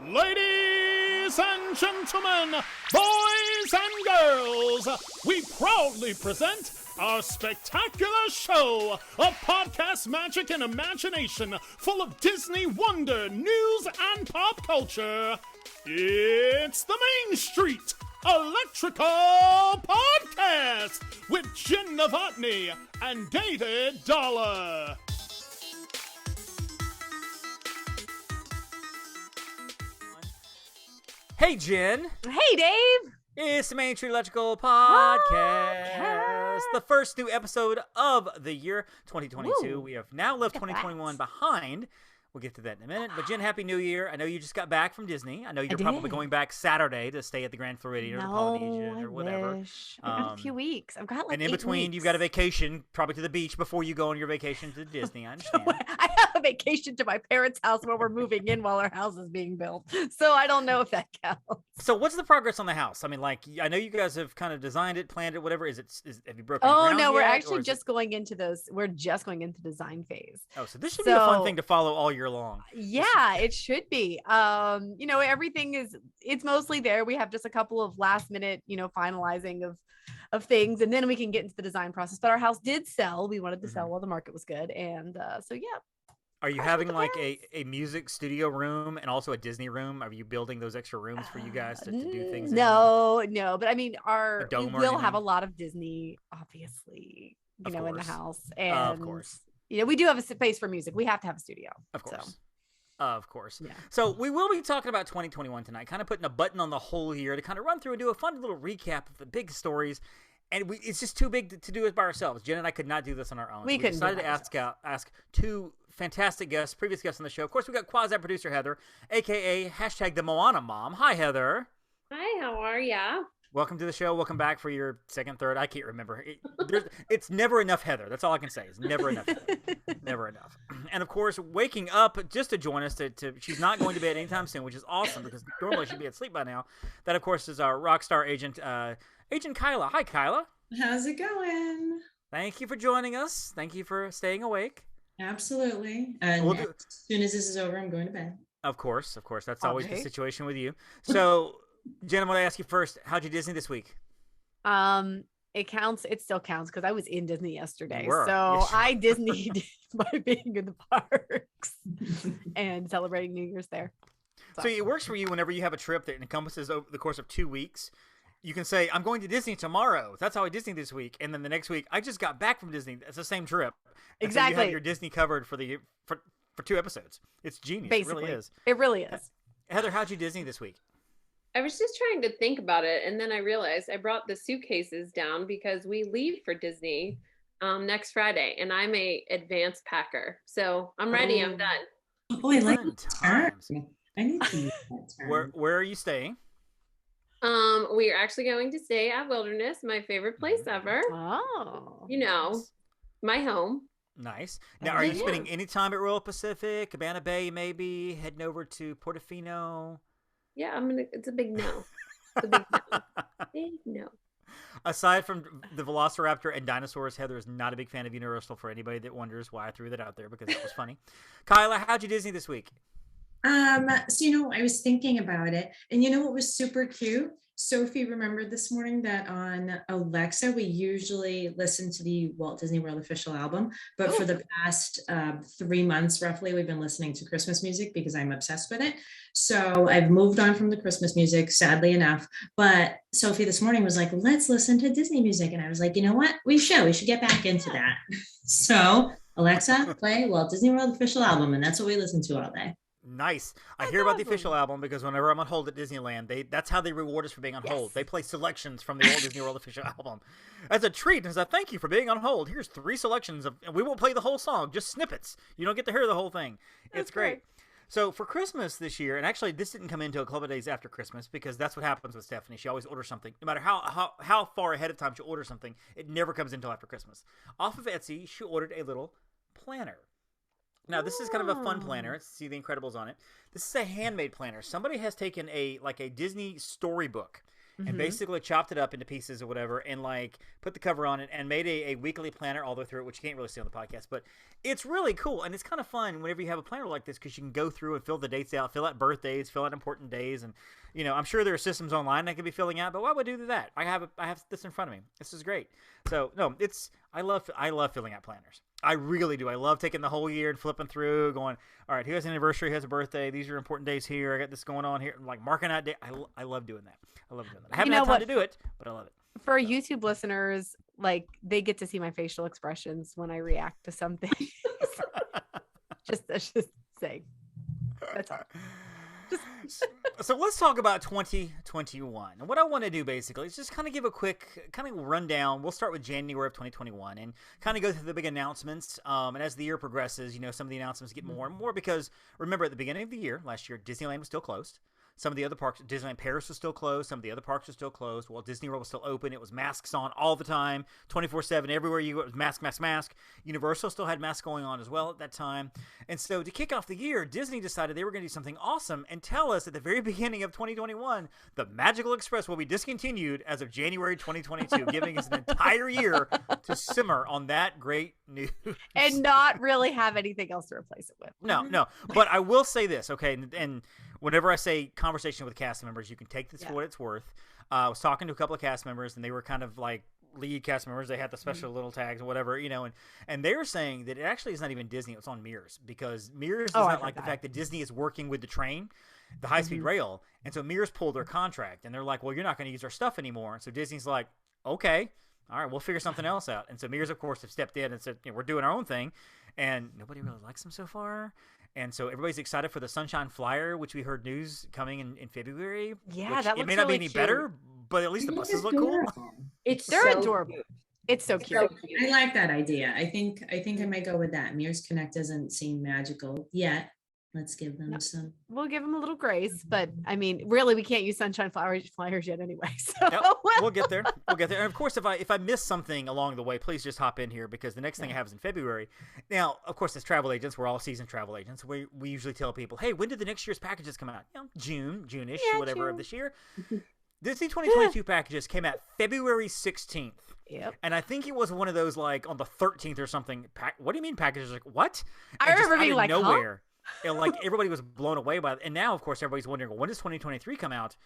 Ladies and gentlemen, boys and girls, we proudly present our spectacular show of podcast magic and imagination full of Disney wonder, news, and pop culture. It's the Main Street Electrical Podcast with Jenn Dave and David Dollar. Hey, Jen. Hey, Dave. It's the Main Street Electrical Podcast. The first new episode of the year 2022. Ooh. We have now left 2021 behind. We'll get to that in a minute. But Jen, Happy New Year. I know you just got back from Disney. I know you're probably going back Saturday to stay at the Grand Floridian or the Polynesian or whatever. Wish. I got a few weeks. I've got like And in 8 between, weeks. you've got a vacation, probably to the beach before you go on your vacation to Disney. I understand. I have a vacation to my parents' house where we're moving in while our house is being built. So I don't know if that counts. So what's the progress on the house? I mean, like, I know you guys have kind of designed it, planned it, whatever. Have you broken Oh, ground no, we're yet, actually or is just going into those. We're just going into design phase. Oh, so this should be a fun So- thing to follow all year long. Yeah, it should be. Everything it's mostly there. We have just a couple of last minute, finalizing of things, and then we can get into the design process. But our house did sell. We wanted to sell while the market was good. And so, yeah. Are you having like a music studio room and also a Disney room? Are you building those extra rooms for you guys to do things in? No. But I mean, A we dome or will have a anything? lot of Disney, obviously, Of in the course. house. Of And, course. we do have a space for music. We have to have a studio. Of course. So, Of course. yeah. So we will be talking about 2021 tonight, kind of putting a button on the whole year to kind of run through and do a fun little recap of the big stories. And it's just too big to do it by ourselves. Jen and I could not do this on our own. We couldn't do decided it to by ask two fantastic guests, previous guests on the show. Of course, we got Quasi Producer Heather, a.k.a. # the Moana Mom. Hi, Heather. Hi, how are ya? Welcome to the show. Welcome back for your second, third. I can't remember. It's never enough Heather. That's all I can say. It's never enough Heather. Never enough. And of course, waking up just to join us. She's not going to bed anytime soon, which is awesome because normally she'd be asleep by now. That, of course, is our Rock Star Agent, Agent Kyla. Hi, Kyla. How's it going? Thank you for joining us. Thank you for staying awake. Absolutely. And We'll do- as soon as this is over, I'm going to bed. Of course. That's always the Okay. situation with you. So, Jen, I'm going to ask you first. How'd you Disney this week? It counts. It still counts because I was in Disney yesterday. You were. So Yes, you I Disneyed by being in the parks and celebrating New Year's there. So it works for you whenever you have a trip that encompasses over the course of 2 weeks. You can say, I'm going to Disney tomorrow. That's how I Disney this week. And then the next week, I just got back from Disney. It's the same trip. And so you Exactly. have your Disney covered for 2 episodes. It's genius. Basically, It really is. It really is. Heather, how'd you Disney this week? I was just trying to think about it, and then I realized I brought the suitcases down because we leave for Disney next Friday, and I'm a advanced packer, so I'm ready. I'm done. Oh, I like Fun that term. times. I need to use that term. Where are you staying? We are actually going to stay at Wilderness, my favorite place ever. Oh. My home. Nice. Now, are you Yeah. spending any time at Royal Pacific, Cabana Bay, maybe heading over to Portofino? Yeah, it's a big no. It's a big no. Big no. Aside from the Velociraptor and dinosaurs, Heather is not a big fan of Universal for anybody that wonders why I threw that out there because that was funny. Kyla, how'd you Disney this week? I was thinking about it, and you know what was super cute? Sophie remembered this morning that on Alexa, we usually listen to the Walt Disney World official album, but for the past 3 months, roughly, we've been listening to Christmas music because I'm obsessed with it. So I've moved on from the Christmas music, sadly enough, but Sophie this morning was like, let's listen to Disney music. And I was like, you know what? We should get back into that. So Alexa, play Walt Disney World official album. And that's what we listen to all day. Nice. I hear about the official album because whenever I'm on hold at Disneyland, that's how they reward us for being on hold. They play selections from the Walt Disney World official album as a treat. As a thank you for being on hold. Here's 3 selections and we won't play the whole song, just snippets. You don't get to hear the whole thing. It's great. So for Christmas this year, and actually this didn't come into a couple of days after Christmas because that's what happens with Stephanie. She always orders something. No matter how far ahead of time she orders something, it never comes until after Christmas. Off of Etsy, she ordered a little planner. Now, this is kind of a fun planner. See the Incredibles on it. This is a handmade planner. Somebody has taken a Disney storybook and basically chopped it up into pieces or whatever, and like put the cover on it and made a weekly planner all the way through it, which you can't really see on the podcast, but it's really cool. And it's kind of fun whenever you have a planner like this, because you can go through and fill the dates out, fill out birthdays, fill out important days. And, you know, I'm sure there are systems online that can be filling out, but why would I do that? I have this in front of me. This is great. So no, I love filling out planners. I really do. I love taking the whole year and flipping through, going, all right, who has an anniversary, who has a birthday, these are important days here, I got this going on here, like marking out day. I love doing that. I haven't had time to do it, but I love it. For YouTube listeners, like, they get to see my facial expressions when I react to something. just saying. That's all. So let's talk about 2021. And what I want to do basically is just kind of give a quick kind of rundown. We'll start with January of 2021 and kind of go through the big announcements. And as the year progresses, you know, some of the announcements get more and more, because remember, at the beginning of the year last year, Disneyland was still closed. Some of the other parks, Disneyland Paris was still closed. Some of the other parks were still closed. While Disney World was still open. It was masks on all the time, 24/7. Everywhere you go, it was mask. Universal still had masks going on as well at that time. And so to kick off the year, Disney decided they were going to do something awesome and tell us at the very beginning of 2021, the Magical Express will be discontinued as of January 2022, giving us an entire year to simmer on that great news. And not really have anything else to replace it with. No. But I will say this, okay, and whenever I say conversation with cast members, you can take this for what it's worth. I was talking to a couple of cast members, and they were kind of like lead cast members. They had the special little tags or whatever, you know, and they were saying that it actually is not even Disney. It's on Mears, because Mears does not like the fact that Disney is working with the train, the high-speed rail, and so Mears pulled their contract, and they're like, well, you're not going to use our stuff anymore. And so Disney's like, okay, all right, we'll figure something else out. And so Mears, of course, have stepped in and said, you know, we're doing our own thing, and nobody really likes them so far. And so everybody's excited for the Sunshine Flyer, which we heard news coming in February. Yeah, that looks it may not really be any cute. better, but at least the buses look cool. They're adorable. It's so cute. I like that idea. I think I might go with that. Mears Connect doesn't seem magical yet. Let's give them some. We'll give them a little grace, but I mean, really, we can't use Sunshine Flyers yet anyway. So we'll get there. And of course, if I miss something along the way, please just hop in here, because the next thing I have is in February. Now, of course, as travel agents, we're all seasoned travel agents. We usually tell people, hey, when did the next year's packages come out? You know, June-ish, whatever of this year. Disney 2022 packages came out February 16th. Yep. And I think it was one of those like on the 13th or something. What do you mean packages? Like, what? I remember being like, nowhere. And like everybody was blown away by it. And now, of course, everybody's wondering, well, when does 2023 come out?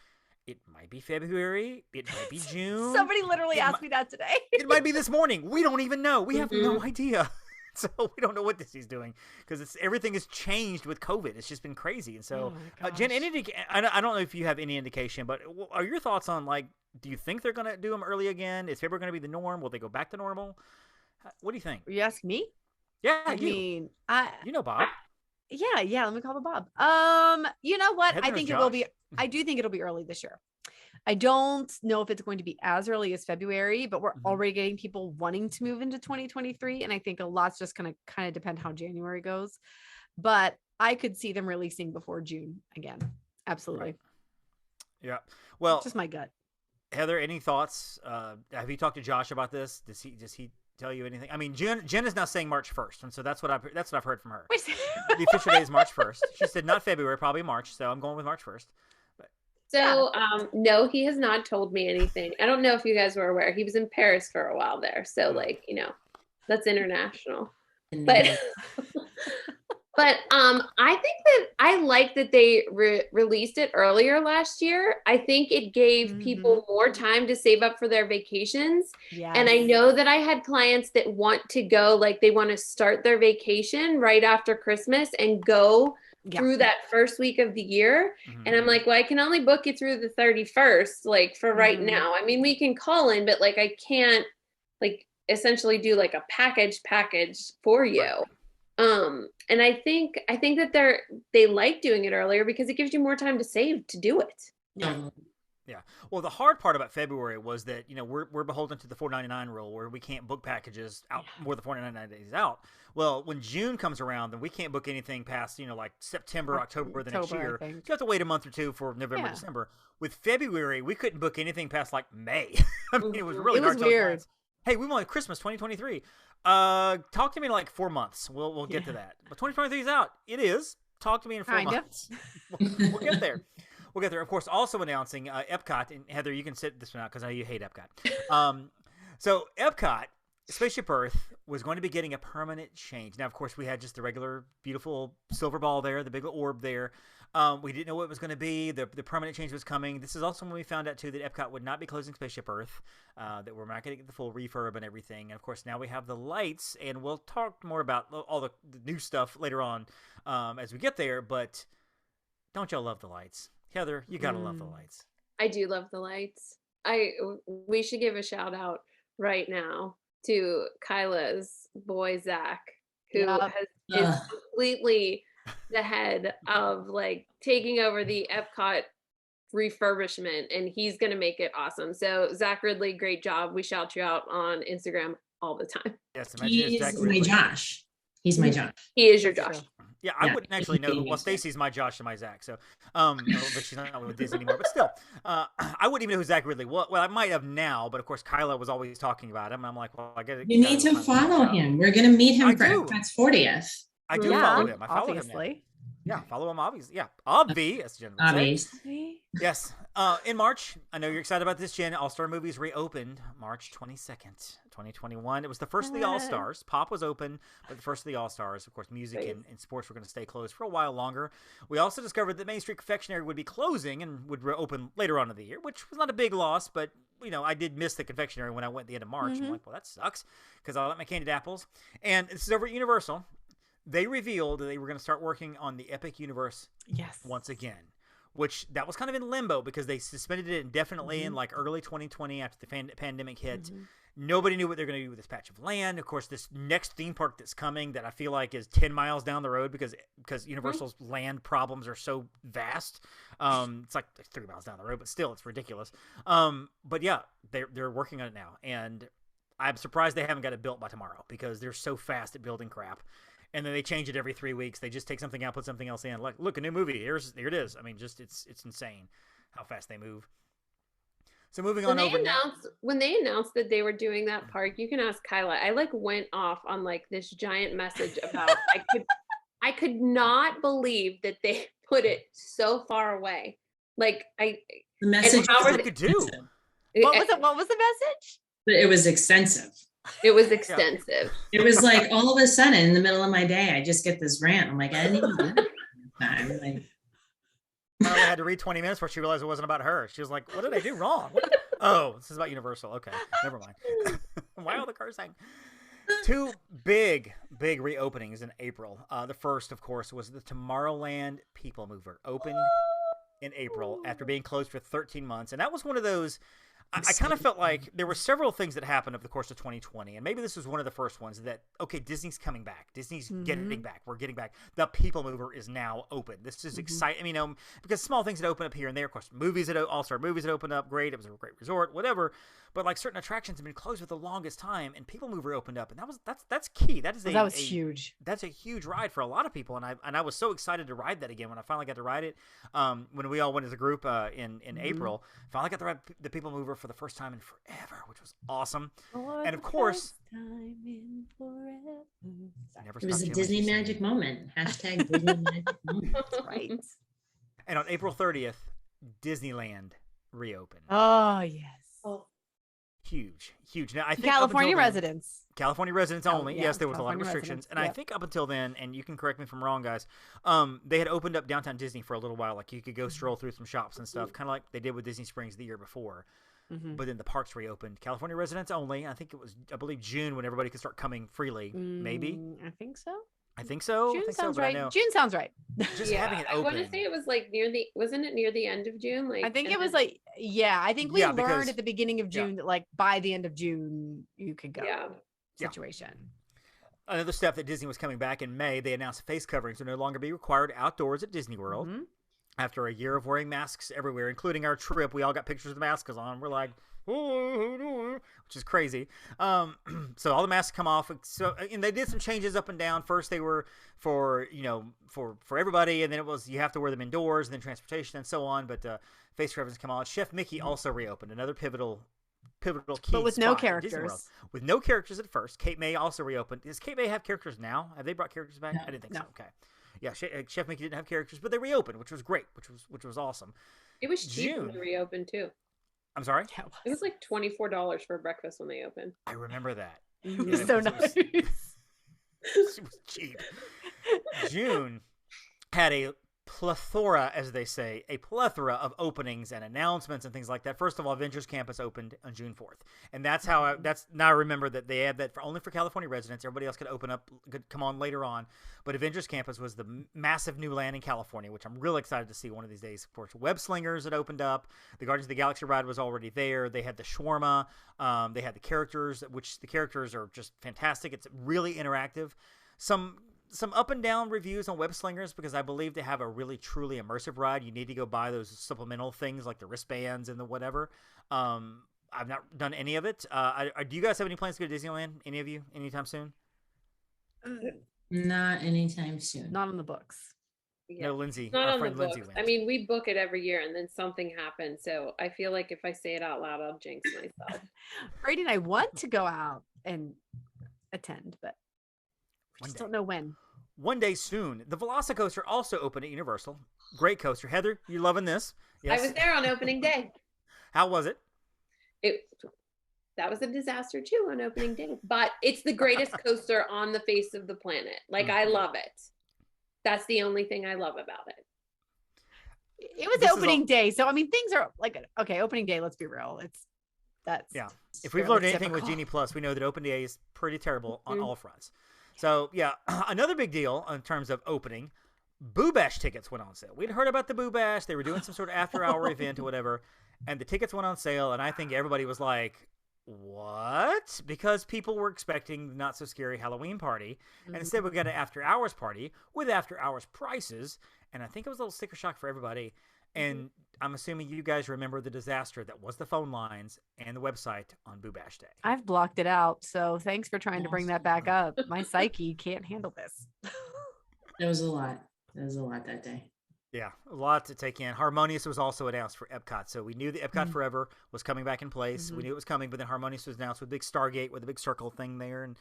It might be February. It might be June. Somebody literally asked me that today. It might be this morning. We don't even know. We have no idea. So we don't know what Disney's doing, because everything has changed with COVID. It's just been crazy. And so, Jen, I don't know if you have any indication, but are your thoughts on, like, do you think they're going to do them early again? Is February going to be the norm? Will they go back to normal? What do you think? You ask me? Yeah, I mean, you know Bob. Yeah. Let me call the Bob. You know what? Heather I think Josh. it will be. I do think it'll be early this year. I don't know if it's going to be as early as February, but we're already getting people wanting to move into 2023, and I think a lot's just going to kind of depend how January goes. But I could see them releasing before June again. Absolutely. Right. Yeah. Well, it's just my gut. Heather, any thoughts? Have you talked to Josh about this? Does he tell you anything? I mean, Jen is now saying March 1st, and so that's what I've heard from her. The official day is March 1st. She said not February, probably March. So I'm going with March 1st. So, no, he has not told me anything. I don't know if you guys were aware. He was in Paris for a while there. So, like, you know, that's international. But, I think that I like that they released it earlier last year. I think it gave people more time to save up for their vacations. Yes. And I know that I had clients that want to go, like, they want to start their vacation right after Christmas and go through that first week of the year. And I'm like, well, I can only book you through the 31st, like, for right now. I mean, we can call in, but like, I can't like essentially do like a package for you. And I think that they like doing it earlier because it gives you more time to save to do it. Yeah. Well, the hard part about February was that, you know, we're beholden to the $4.99 rule where we can't book packages out more than 4.99 days out. Well, when June comes around, then we can't book anything past, you know, like September, October the next year. You have to wait a month or two for November, December. With February, we couldn't book anything past like May. I mean, it was really hard. Weird. Hey, we want Christmas 2023. Talk to me in like 4 months. We'll get to that. But 2023 is out. It is. Talk to me in 4 months. We'll get there. we'll get there. Of course, also announcing Epcot, and Heather, you can sit this one out because I know you hate Epcot. So Epcot, Spaceship Earth was going to be getting a permanent change. Now, of course, we had just the regular, beautiful silver ball there, the big orb there. We didn't know what it was going to be. The permanent change was coming. This is also when we found out, too, that Epcot would not be closing Spaceship Earth, that we're not going to get the full refurb and everything. And, of course, now we have the lights, and we'll talk more about all the new stuff later on as we get there. But don't y'all love the lights? Heather, you got to love the lights. I do love the lights. We should give a shout out right now to Kyla's boy, Zach, who is completely the head of like taking over the Epcot refurbishment, and he's going to make it awesome. So Zach Ridley, great job. We shout you out on Instagram all the time. Yes, he's my Josh. He's my Josh. He is your Josh. Yeah, I wouldn't actually know. Well, Stacy's my Josh and my Zach, so but she's not with Disney anymore. But still, I wouldn't even know who Zach Ridley was. Well, I might have now, but of course, Kyla was always talking about him. And I'm like, well, I get it. You need to follow him. We're gonna meet him for Epcot's 40th. I do follow him. I follow him now. Yeah, follow him, obviously. Yeah, obvious. Yes. In March, I know you're excited about this, Jen. All-Star Movies reopened March 22nd, 2021. It was the first of the All-Stars. Pop was open, but the first of the All-Stars. Of course, music and sports were going to stay closed for a while longer. We also discovered that Main Street Confectionery would be closing and would reopen later on in the year, which was not a big loss, but I did miss the confectionery when I went at the end of March. I'm like, well, that sucks because I like my candied apples. And this is over at Universal. They revealed that they were going to start working on the Epic Universe once again, which that was kind of in limbo because they suspended it indefinitely in like early 2020 after the pandemic hit. Nobody knew what they're going to do with this patch of land. Of course, this next theme park that's coming that I feel like is 10 miles down the road because Universal's land problems are so vast. It's like 3 miles down the road, but still, it's ridiculous. But yeah, they're working on it now. And I'm surprised they haven't got it built by tomorrow because they're so fast at building crap. And then they change it every 3 weeks. They just take something out, put something else in. Like, look, a new movie. Here it is. I mean, just it's insane how fast they move. So moving on over now. When they announced that they were doing that park, you can ask Kyla. I like went off on like this giant message about I could not believe that they put it so far away. Like the message what could do. What was the message? It was extensive. It was extensive. It was like all of a sudden in the middle of my day, I just get this rant. I'm like, I didn't even do that time. Like, Marla had to read 20 minutes before she realized it wasn't about her. She was like, what did I do wrong? Oh, this is about Universal. Okay, never mind. Why all the cars saying? Two big reopenings in April. The first, of course, was the Tomorrowland People Mover. Opened in April after being closed for 13 months. And that was one of those... I kind of felt like there were several things that happened over the course of 2020, and maybe this was one of the first ones that, okay, Disney's coming back. Disney's getting back. We're getting back. The People Mover is now open. This is exciting. I mean, because small things that open up here and there, of course, All-Star Movies that opened up, great. It was a great resort, whatever. But like certain attractions have been closed for the longest time, and People Mover opened up, and that's key. That was huge. That's a huge ride for a lot of people, and I was so excited to ride that again when I finally got to ride it. When we all went as a group in April, finally got to ride the People Mover for the first time in forever, which was awesome. And of course, it was a Disney magic moment. Hashtag Disney magic moment. Right. And on April 30th, Disneyland reopened. Oh yes. Oh. Huge. Now I think California residents only. Yeah, Yes, there was a lot of California restrictions, residents. and I think up until then, and you can correct me if I'm wrong, guys. They had opened up Downtown Disney for a little while. Like you could go stroll through some shops and stuff, kind of like they did with Disney Springs the year before. But then the parks reopened. California residents only. I believe June when everybody could start coming freely. Maybe. I think so. June sounds right. June sounds right. Just having it open. I want to say it was like wasn't it near the end of June? Like I think it was like, I think we learned at the beginning of June that like by the end of June you could go. Situation. Another step that Disney was coming back in May, they announced face coverings will no longer be required outdoors at Disney World. After a year of wearing masks everywhere, including our trip, we all got pictures of the masks on. We're like, which is crazy. So all the masks come off. So, and they did some changes up and down. First, they were for everybody, and then it was you have to wear them indoors, and then transportation and so on. But face coverings come on. Chef Mickey also reopened, another pivotal key but with spot no at Disney World. characters. With no characters at first. Kate May also reopened. Does Kate May have characters now? Have they brought characters back? No, I didn't think no. so. Okay. Yeah, Chef Mickey didn't have characters, but they reopened, which was great, which was awesome. It was cheap when they reopened too. I'm sorry? Yeah, It was like $24 for breakfast when they opened. I remember that. it was so nice. It was cheap. June had a plethora, as they say, a plethora of openings and announcements and things like that. First of all, Avengers Campus opened on June 4th. And that's how now I remember that they had that only for California residents. Everybody else could come on later on. But Avengers Campus was the massive new land in California, which I'm really excited to see one of these days. Of course, Web Slingers had opened up. The Guardians of the Galaxy ride was already there. They had the shawarma. They had the characters, which the characters are just fantastic. It's really interactive. Some up and down reviews on Web Slingers because I believe to have a really truly immersive ride, you need to go buy those supplemental things like the wristbands and the whatever. I've not done any of it. Do you guys have any plans to go to Disneyland? Any of you? Anytime soon? Not anytime soon. Not on the books. Yeah. No, Lindsay. Not our on friend the Lindsay books. went. I mean, we book it every year and then something happens. So I feel like if I say it out loud, I'll jinx myself. Brady and I want to go out and attend, but we just don't know when. One day soon. The Velocicoaster also opened at Universal. Great coaster. Heather, you loving this? Yes. I was there on opening day. How was it? That was a disaster too on opening day, but it's the greatest coaster on the face of the planet. Like, I love it. That's the only thing I love about it. It was opening day. So, I mean, things are like, okay, opening day, let's be real. Yeah. If we've learned anything with Genie Plus, we know that opening day is pretty terrible on all fronts. So, yeah, another big deal in terms of opening, Boo Bash tickets went on sale. We'd heard about the Boo Bash. They were doing some sort of after-hour event or whatever, and the tickets went on sale, and I think everybody was like, what? Because people were expecting the not-so-scary Halloween party, and instead we got an after-hours party with after-hours prices, and I think it was a little sticker shock for everybody. And I'm assuming you guys remember the disaster that was the phone lines and the website on Boo Bash Day. I've blocked it out. So thanks for trying to bring that back up. My psyche can't handle this. It was a lot. It was a lot that day. Yeah, a lot to take in. Harmonious was also announced for Epcot. So we knew that Epcot Forever was coming back in place. We knew it was coming, but then Harmonious was announced with a big Stargate with a big circle thing there. And,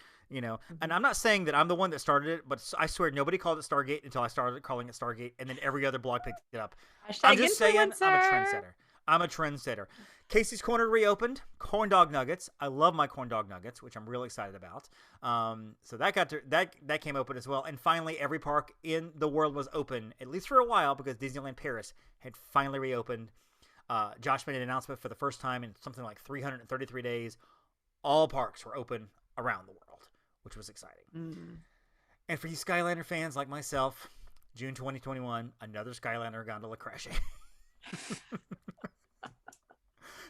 and I'm not saying that I'm the one that started it, but I swear nobody called it Stargate until I started calling it Stargate. And then every other blog picked it up. I'm just saying, I'm a trendsetter. Casey's Corner reopened. Corn dog nuggets. I love my corn dog nuggets, which I'm really excited about. So that came open as well. And finally, every park in the world was open, at least for a while, because Disneyland Paris had finally reopened. Josh made an announcement for the first time in something like 333 days. All parks were open around the world, which was exciting. And for you Skyliner fans like myself, June 2021, another Skyliner gondola crashing.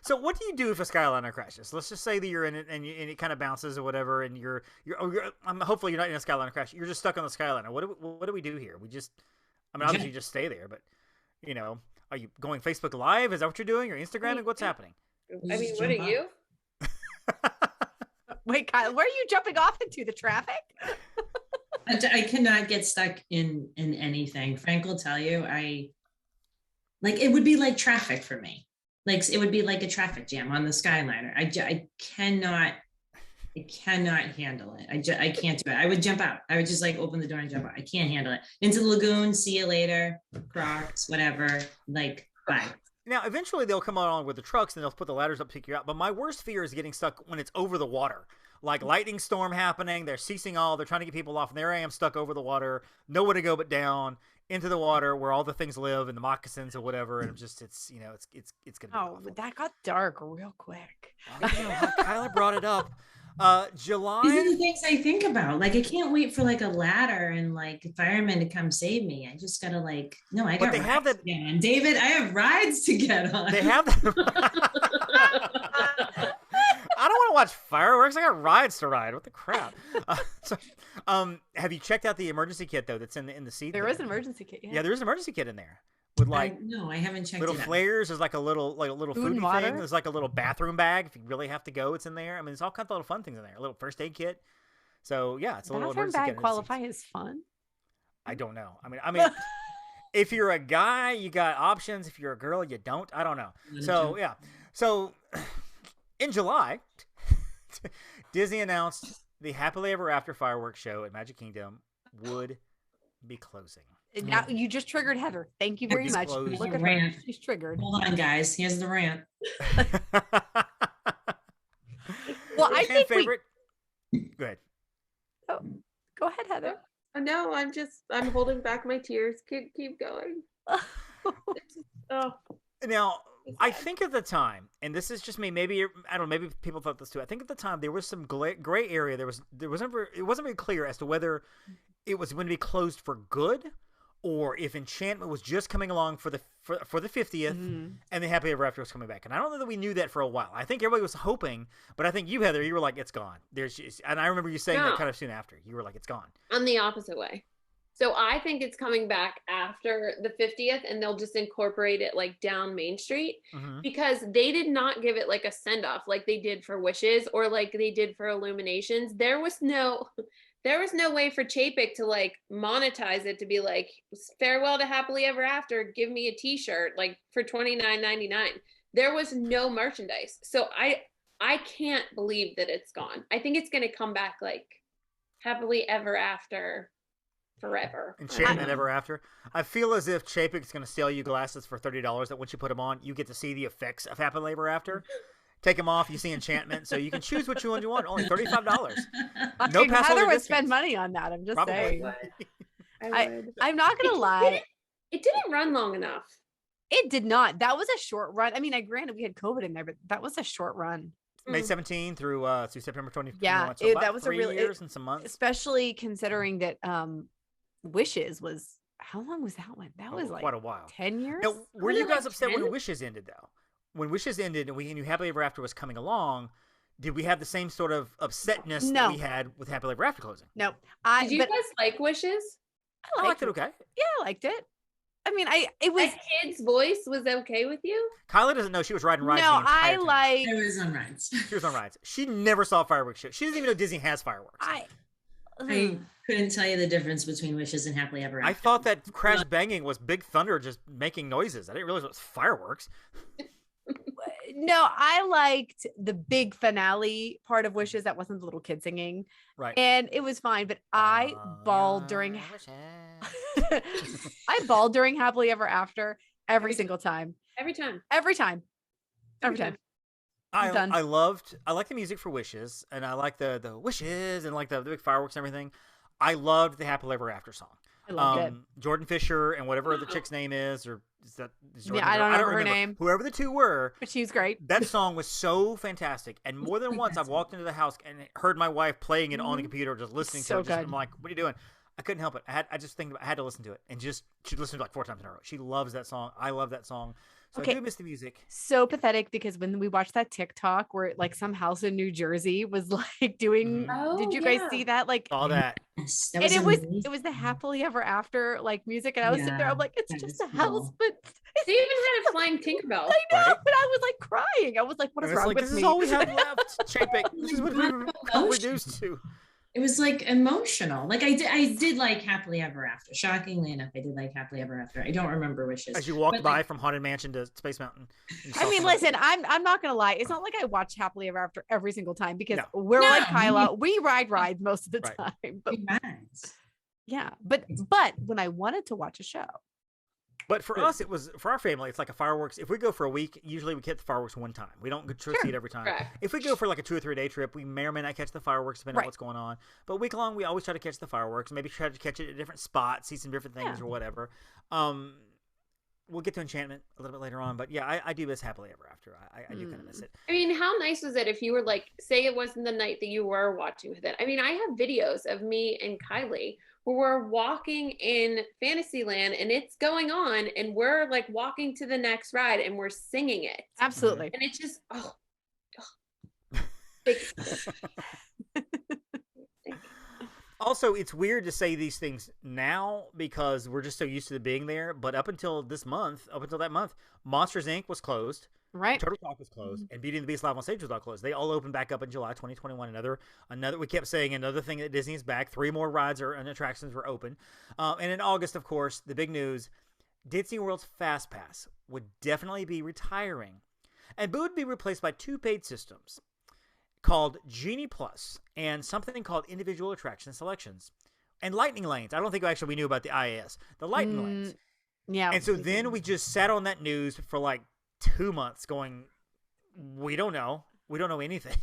So what do you do if a Skyliner crashes? Let's just say that you're in it and it kind of bounces or whatever, and you're hopefully you're not in a Skyliner crash. You're just stuck on the Skyliner. What do we do here? Obviously you just stay there, but are you going Facebook Live? Is that what you're doing, or Instagram? What's happening? I mean, what are you? Wait, Kyla, where are you jumping off into? The traffic? I cannot get stuck in anything. Frank will tell you, it would be like traffic for me. Like, it would be like a traffic jam on the Skyliner. I cannot handle it. I can't do it. I would jump out. I would just open the door and jump out. I can't handle it. Into the lagoon, see you later, Crocs, whatever, bye. Now, eventually they'll come along with the trucks and they'll put the ladders up to pick you out. But my worst fear is getting stuck when it's over the water. Like lightning storm happening, they're ceasing all, they're trying to get people off, and there I am stuck over the water, nowhere to go but down into the water where all the things live and the moccasins or whatever, and it's gonna be awful. That got dark real quick. Kyla brought it up. July. These are the things I think about. I can't wait for a ladder and firemen to come save me. I just gotta no, I got. But they have that. Yeah, and David, I have rides to get on. They have that. I don't want to watch fireworks. I got rides to ride. What the crap? Have you checked out the emergency kit though? That's in the seat. There is an emergency kit. Yeah, there is an emergency kit in there with no, I haven't checked little it out. Flares. There's a little food water. thing. There's a little bathroom bag if you really have to go. It's in there. I mean, there's all kinds of little fun things in there. A little first aid kit. So yeah, it's a little emergency bag kit. Qualify as fun? I don't know. I mean, if you're a guy, you got options. If you're a girl, you don't. I don't know. So yeah. So in July, Disney announced the Happily Ever After fireworks show at Magic Kingdom would be closing. Now you just triggered Heather. Thank you very much. Disclosed. Look at her. Rant. She's triggered. Hold on, guys. Here's the rant. Well, I think favorite. Go ahead. Go ahead, Heather. No, I'm holding back my tears. Keep going. Oh. Now, I think at the time, and this is just me, maybe I don't know, maybe people thought this too. I think at the time there was some gray area. It wasn't very clear as to whether it was going to be closed for good, or if Enchantment was just coming along for the 50th, and the Happily Ever After was coming back. And I don't know that we knew that for a while. I think everybody was hoping, but I think you, Heather, you were like, it's gone. And I remember you saying that kind of soon after. You were like, it's gone. I'm the opposite way. So I think it's coming back after the 50th, and they'll just incorporate it like down Main Street, because they did not give it like a send off like they did for Wishes or like they did for Illuminations. There was no way for Chapek to like monetize it to be like, farewell to Happily Ever After, give me a t-shirt like for $29.99. There was no merchandise. So I can't believe that it's gone. I think it's going to come back like Happily Ever After forever. Enchantment Ever After. I feel as if Chapek's going to sell you glasses for $30 that once you put them on, you get to see the effects of Happily Ever After. Take them off, you see Enchantment, so you can choose what you want. Only $35. No Heather would spend money on that. I'm just saying. I'm not gonna lie. It didn't run long enough. It did not. That was a short run. I mean, granted we had COVID in there, but that was a short run. May 17 through September 20. Yeah, so that was 3 years and some months. Especially considering that Wishes was, how long was that one? That was like quite a while. 10 years. Now, were you guys upset when Wishes ended though? When Wishes ended and we knew Happily Ever After was coming along, did we have the same sort of upsetness that we had with Happily Ever After closing? No. Did you guys like Wishes? I liked it okay. Yeah, I liked it. I mean, it was... A kid's voice was okay with you? Kyla doesn't know she was riding rides. No, I was on rides. She was on rides. She never saw a fireworks show. She doesn't even know Disney has fireworks. I couldn't tell you the difference between Wishes and Happily Ever After. I thought that crash banging was Big Thunder just making noises. I didn't realize it was fireworks. No, I liked the big finale part of Wishes that wasn't the little kid singing. Right. And it was fine, but I bawled during I bawled during Happily Ever After every single time. Every time. I like the music for Wishes, and I like the wishes and like the big fireworks and everything. I loved the Happily Ever After song. I loved it. Jordan Fisher and whatever the chick's name is, or is that Jordan I don't know her remember. name. Whoever the two were, but she was great. That song was so fantastic, and more than once I've walked into the house and heard my wife playing it on the computer, just listening to it. I'm like, "What are you doing?" I couldn't help it. I had to listen to it, and she listened to it like 4 times in a row. She loves that song. I love that song. So I do miss the music. So pathetic, because when we watched that TikTok where like some house in New Jersey was like doing, did you guys see that? Like all that. Yes, and it was the Happily Ever After like music, and I was sitting there, I'm like, it's just a house, but they even had a flying Tinkerbell. I know, but I was like crying. I was like, what is wrong with me? This is all we have left. Chapek. This is what we're reduced to. It was like emotional. Like I did like Happily Ever After. Shockingly enough, I did like Happily Ever After. I don't remember Wishes. As you walked by from Haunted Mansion to Space Mountain. I mean, listen, I'm not gonna lie. It's not like I watch Happily Ever After every single time, because we're like Kyla. We ride rides most of the time. But yeah, but when I wanted to watch a show. But for us, it was, for our family, it's like a fireworks. If we go for a week, usually we catch the fireworks one time. We don't get to see it every time. Correct. If we go for like a 2 or 3 day trip, we may or may not catch the fireworks depending on what's going on. But week long, we always try to catch the fireworks. Maybe try to catch it at different spots, see some different things or whatever. We'll get to Enchantment a little bit later on. But yeah, I do miss Happily Ever After. I do kind of miss it. I mean, how nice was it if you were like, say it wasn't the night that you were watching with it. I mean, I have videos of me and Kylie where we're walking in Fantasyland and it's going on and we're like walking to the next ride and we're singing it. Absolutely. And it's just, Also, it's weird to say these things now because we're just so used to it being there. But up until that month, Monsters Inc. was closed. Right. Turtle Talk was closed, and Beauty and the Beast Live on Stage was all closed. They all opened back up in July 2021. Another. We kept saying another thing that Disney's back. 3 more rides and attractions were open. And in August, of course, the big news: Disney World's Fast Pass would definitely be retiring, and would be replaced by 2 paid systems called Genie Plus and something called Individual Attraction Selections. and lightning lanes. I don't think actually we knew about the IAS, the lightning lanes. Yeah. And so then we just sat on that news for like 2 months going, we don't know. We don't know anything.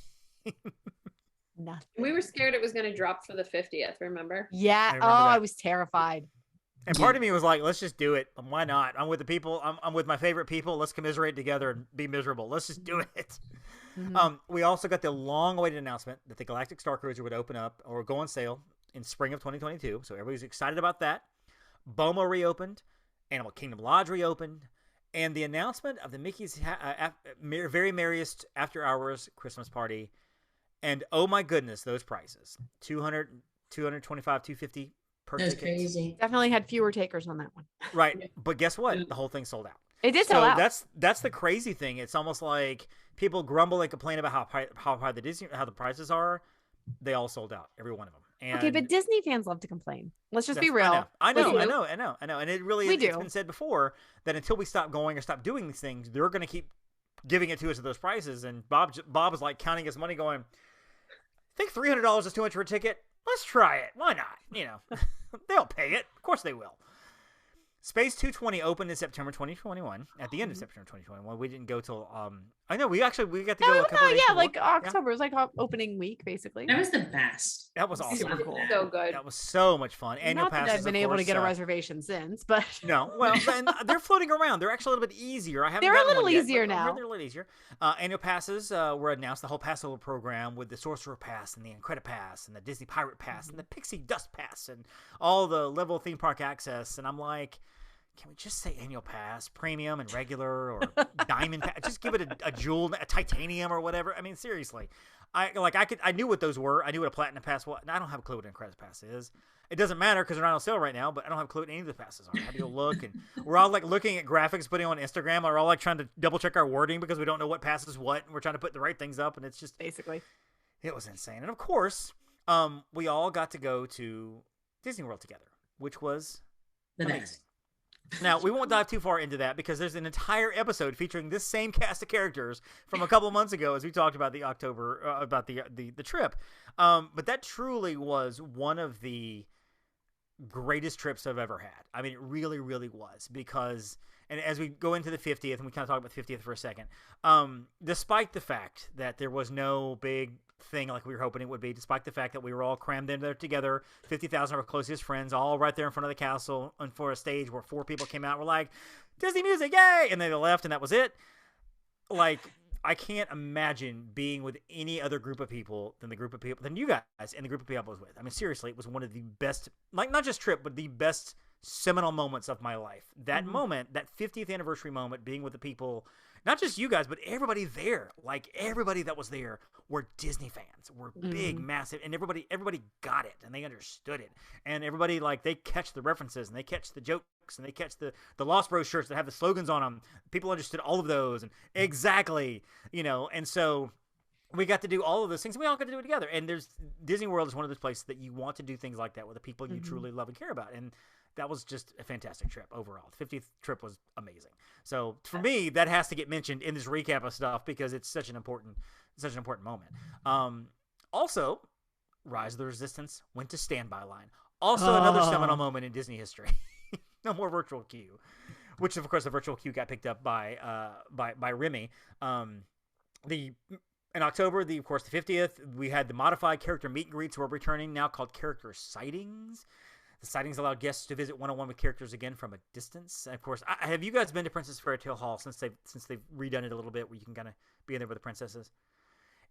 Nothing. We were scared it was going to drop for the 50th, remember? Yeah. remember Oh, that. I was terrified. And part of me was like, let's just do it. Why not? I'm with the people. I'm with my favorite people. Let's commiserate together and be miserable. Let's just do it. We also got the long-awaited announcement that the Galactic Star Cruiser would open up or go on sale in spring of 2022. So everybody's excited about that. BOMA reopened. Animal Kingdom Lodge reopened. And the announcement of the Mickey's Very Merriest After Hours Christmas Party. And oh my goodness, those prices. $200, $225, $250 per That's ticket. crazy. Definitely had fewer takers on that one. Right. But guess what? The whole thing sold out. It did sell out. That's the crazy thing. It's almost like people grumble and complain about how high the prices are. They all sold out, every one of them. And Okay, but Disney fans love to complain. Let's just be real. I know. We And it really We it's do. been said before that until we stop going or stop doing these things, they're going to keep giving it to us at those prices. And Bob is like counting his money, going, "I think $300 is too much for a ticket. Let's try it. Why not? They'll pay it. Of course they will." Space 220 opened in September 2021. At the end of September 2021, we didn't go till I know we got to go a couple of days before. like October was like opening week basically. That was the best. That was awesome. Super cool. So good. That was so much fun. Annual Not that passes, I've been of able to course, get a reservation since, but No, well, then they're floating around. They're actually a little bit easier. I haven't. They're a gotten little one yet, easier but I heard now. They're a little easier. Annual passes were announced. The whole Passover program with the Sorcerer Pass and the Incredipass Pass and the Disney Pirate Pass and the Pixie Dust Pass and all the level theme park access. And I'm like, can we just say annual pass, premium and regular, or diamond pass? Just give it a jewel, a titanium, or whatever. I mean, seriously, I knew what those were. I knew what a platinum pass was. I don't have a clue what an Incredipass Pass is. It doesn't matter because they're not on sale right now. But I don't have a clue what any of the passes are. I had to go look, and we're all like looking at graphics, putting on Instagram. We're all like trying to double check our wording because we don't know what pass is what, and we're trying to put the right things up, and it's just basically. It was insane. And of course, we all got to go to Disney World together, which was The amazing. best. Now, we won't dive too far into that because there's an entire episode featuring this same cast of characters from a couple months ago as we talked about the October, about the trip. But that truly was one of the greatest trips I've ever had. I mean, it really, really was because, and as we go into the 50th, and we kind of talk about the 50th for a second, despite the fact that there was no big thing like we were hoping it would be, despite the fact that we were all crammed in there together, 50,000 of our closest friends, all right there in front of the castle, and for a stage where 4 people came out and were like, Disney music, yay! And then they left, and that was it. Like, I can't imagine being with any other group of people than you guys and the group of people I was with. I mean, seriously, it was one of the best, like, not just trip, but the best seminal moments of my life. That moment, that 50th anniversary moment, being with the people, not just you guys, but everybody there, like everybody that was there were Disney fans, were big, massive, and everybody got it and they understood it. And everybody, like, they catch the references and they catch the jokes and they catch the Lost Bros shirts that have the slogans on them. People understood all of those and exactly, and so we got to do all of those things. And we all got to do it together. And Disney World is one of those places that you want to do things like that with the people you truly love and care about. And that was just a fantastic trip overall. The 50th trip was amazing. So for me, that has to get mentioned in this recap of stuff because it's such an important moment. Also, Rise of the Resistance went to standby line. Also another seminal moment in Disney history. No more virtual queue, which of course the virtual queue got picked up by Remy. In October, of course, the 50th, we had the modified character meet and greets were returning, now called character sightings. The sightings allowed guests to visit one-on-one with characters again from a distance. And of course, have you guys been to Princess Fairy Tale Hall since they've redone it a little bit, where you can kind of be in there with the princesses?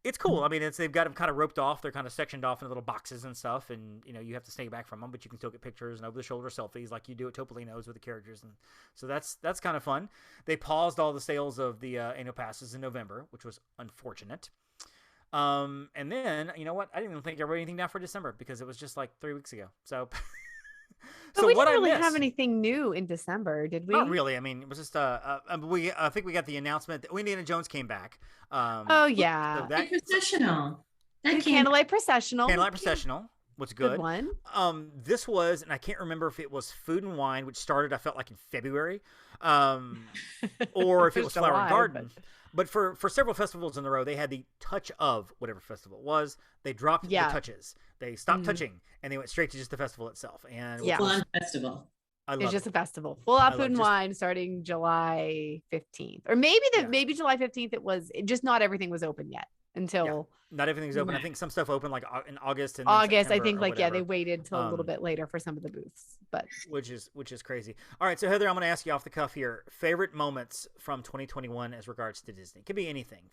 It's cool. I mean, they've got them kind of roped off. They're kind of sectioned off in little boxes and stuff, and you have to stay back from them, but you can still get pictures and over-the-shoulder selfies like you do at Topolino's with the characters, and so that's kind of fun. They paused all the sales of the annual passes in November, which was unfortunate. And then you know what? I didn't even think I wrote anything down for December because it was just like 3 weeks ago. So. But we didn't really have anything new in December, did we? Not really. I mean, it was just I think we got the announcement that Indiana Jones came back. Oh yeah, so that Processional. the Candlelight Processional. Candlelight Processional. What's good? one. This was, and I can't remember if it was Food and Wine, which started, I felt like in February, or if it was Flower and Garden. But for several festivals in a row, they had the touch of whatever festival it was. They dropped the touches. They stopped touching, and they went straight to just the festival itself. And Full-on festival. It's just a festival. Full out Food and Wine starting July 15th. Or maybe July 15th just not everything was open yet until not everything's open. I think some stuff opened like in August and August. I September think or whatever. they waited till a little bit later for some of the booths, but which is crazy. All right, so Heather, I'm going to ask you off the cuff here. Favorite moments from 2021 as regards to Disney. It could be anything.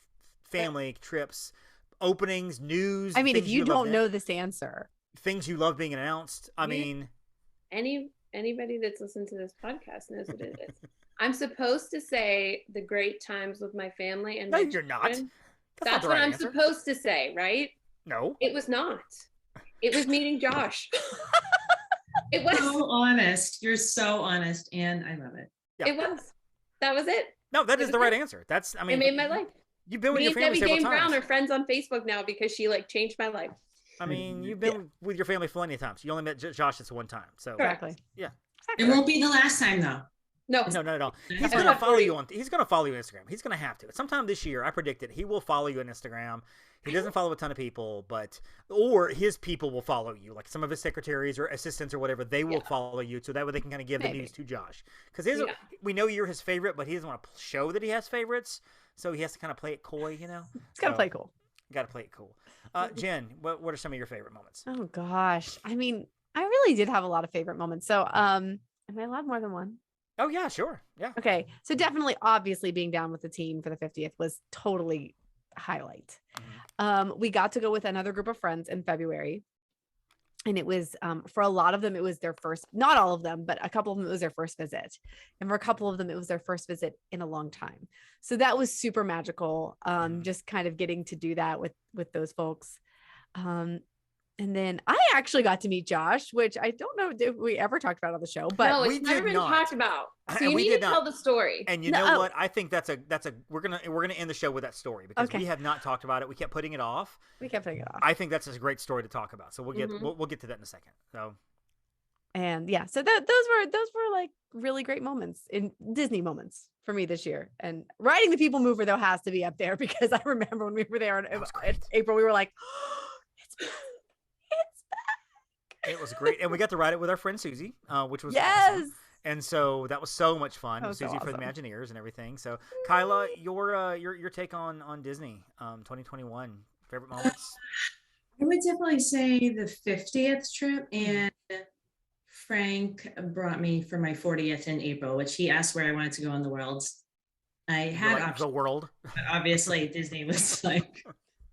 Family, trips, openings, news. I mean, if you don't know this answer. Things you love being announced. I mean, anybody that's listened to this podcast knows what it is. I'm supposed to say the great times with my family and no, you're not. That's what I'm supposed to say, right? No. It was not. It was meeting Josh. It was so honest. You're so honest, and I love it. Yeah. It was. That was it. No, that is the right answer. That's, I mean, it made my life. You've been with your family several times. Debbie Brown are friends on Facebook now because she changed my life. I mean, you've been with your family plenty of times. You only met Josh this one time, so exactly. Yeah. It won't be the last time though. No, not at all. He's gonna follow you on. He's gonna follow you on Instagram. He's gonna have to. Sometime this year, I predict it. He will follow you on Instagram. He doesn't follow a ton of people, or his people will follow you. Like some of his secretaries or assistants or whatever, they will follow you, so that way they can kind of give the news to Josh. Because we know you're his favorite, but he doesn't want to show that he has favorites, so he has to kind of play it coy, you know. He's gotta play cool. Got to play it cool. Jen, what are some of your favorite moments? Oh gosh, I mean, I really did have a lot of favorite moments. So, am I allowed more than one? Oh yeah, sure. Yeah. Okay. So definitely, obviously being down with the team for the 50th was totally highlight. We got to go with another group of friends in February. And it was, for a lot of them, it was their first, not all of them, but a couple of them, it was their first visit. And for a couple of them, it was their first visit in a long time. So that was super magical. Just kind of getting to do that with those folks. And then I actually got to meet Josh, which I don't know if we ever talked about on the show, but no, it's never been talked about. So you need to tell the story. And you know what? I think that's a we're gonna end the show with that story because we have not talked about it. We kept putting it off. I think that's a great story to talk about. So we'll get we'll get to that in a second. So. And yeah, so those were like really great moments in Disney moments for me this year. And riding the People Mover though has to be up there because I remember when we were there in April, we were like, oh, it's back. It was great, and we got to ride it with our friend Susie, which was awesome. And so that was so much fun. Susie for the Imagineers and everything. So, Kyla, your take on Disney 2021 favorite moments? I would definitely say the 50th trip, and Frank brought me for my 40th in April, which he asked where I wanted to go in the world. I had the world, but obviously Disney was like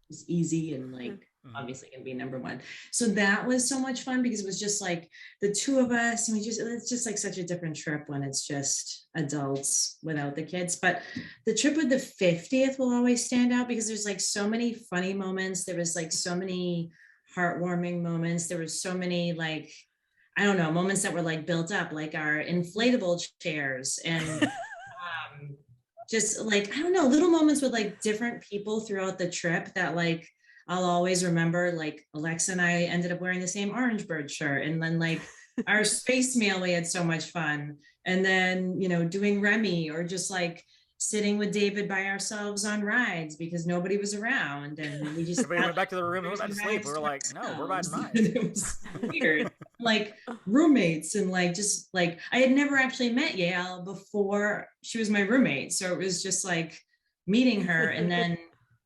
was easy and like. Obviously gonna be number one. So that was so much fun because it was just like the two of us, and it's just like such a different trip when it's just adults without the kids. But the trip with the 50th will always stand out because there's like so many funny moments. There was like so many heartwarming moments. There was so many like, I don't know, moments that were like built up, like our inflatable chairs and just like, I don't know, little moments with like different people throughout the trip that like I'll always remember. Like Alexa and I ended up wearing the same Orange Bird shirt, and then like our space meal, we had so much fun. And then, you know, doing Remy or just like sitting with David by ourselves on rides because nobody was around, and we just went back to the room and went back to sleep. We were like, no, we're riding rides. It was weird. Like roommates, and like just like I had never actually met Yael before she was my roommate, so it was just like meeting her and then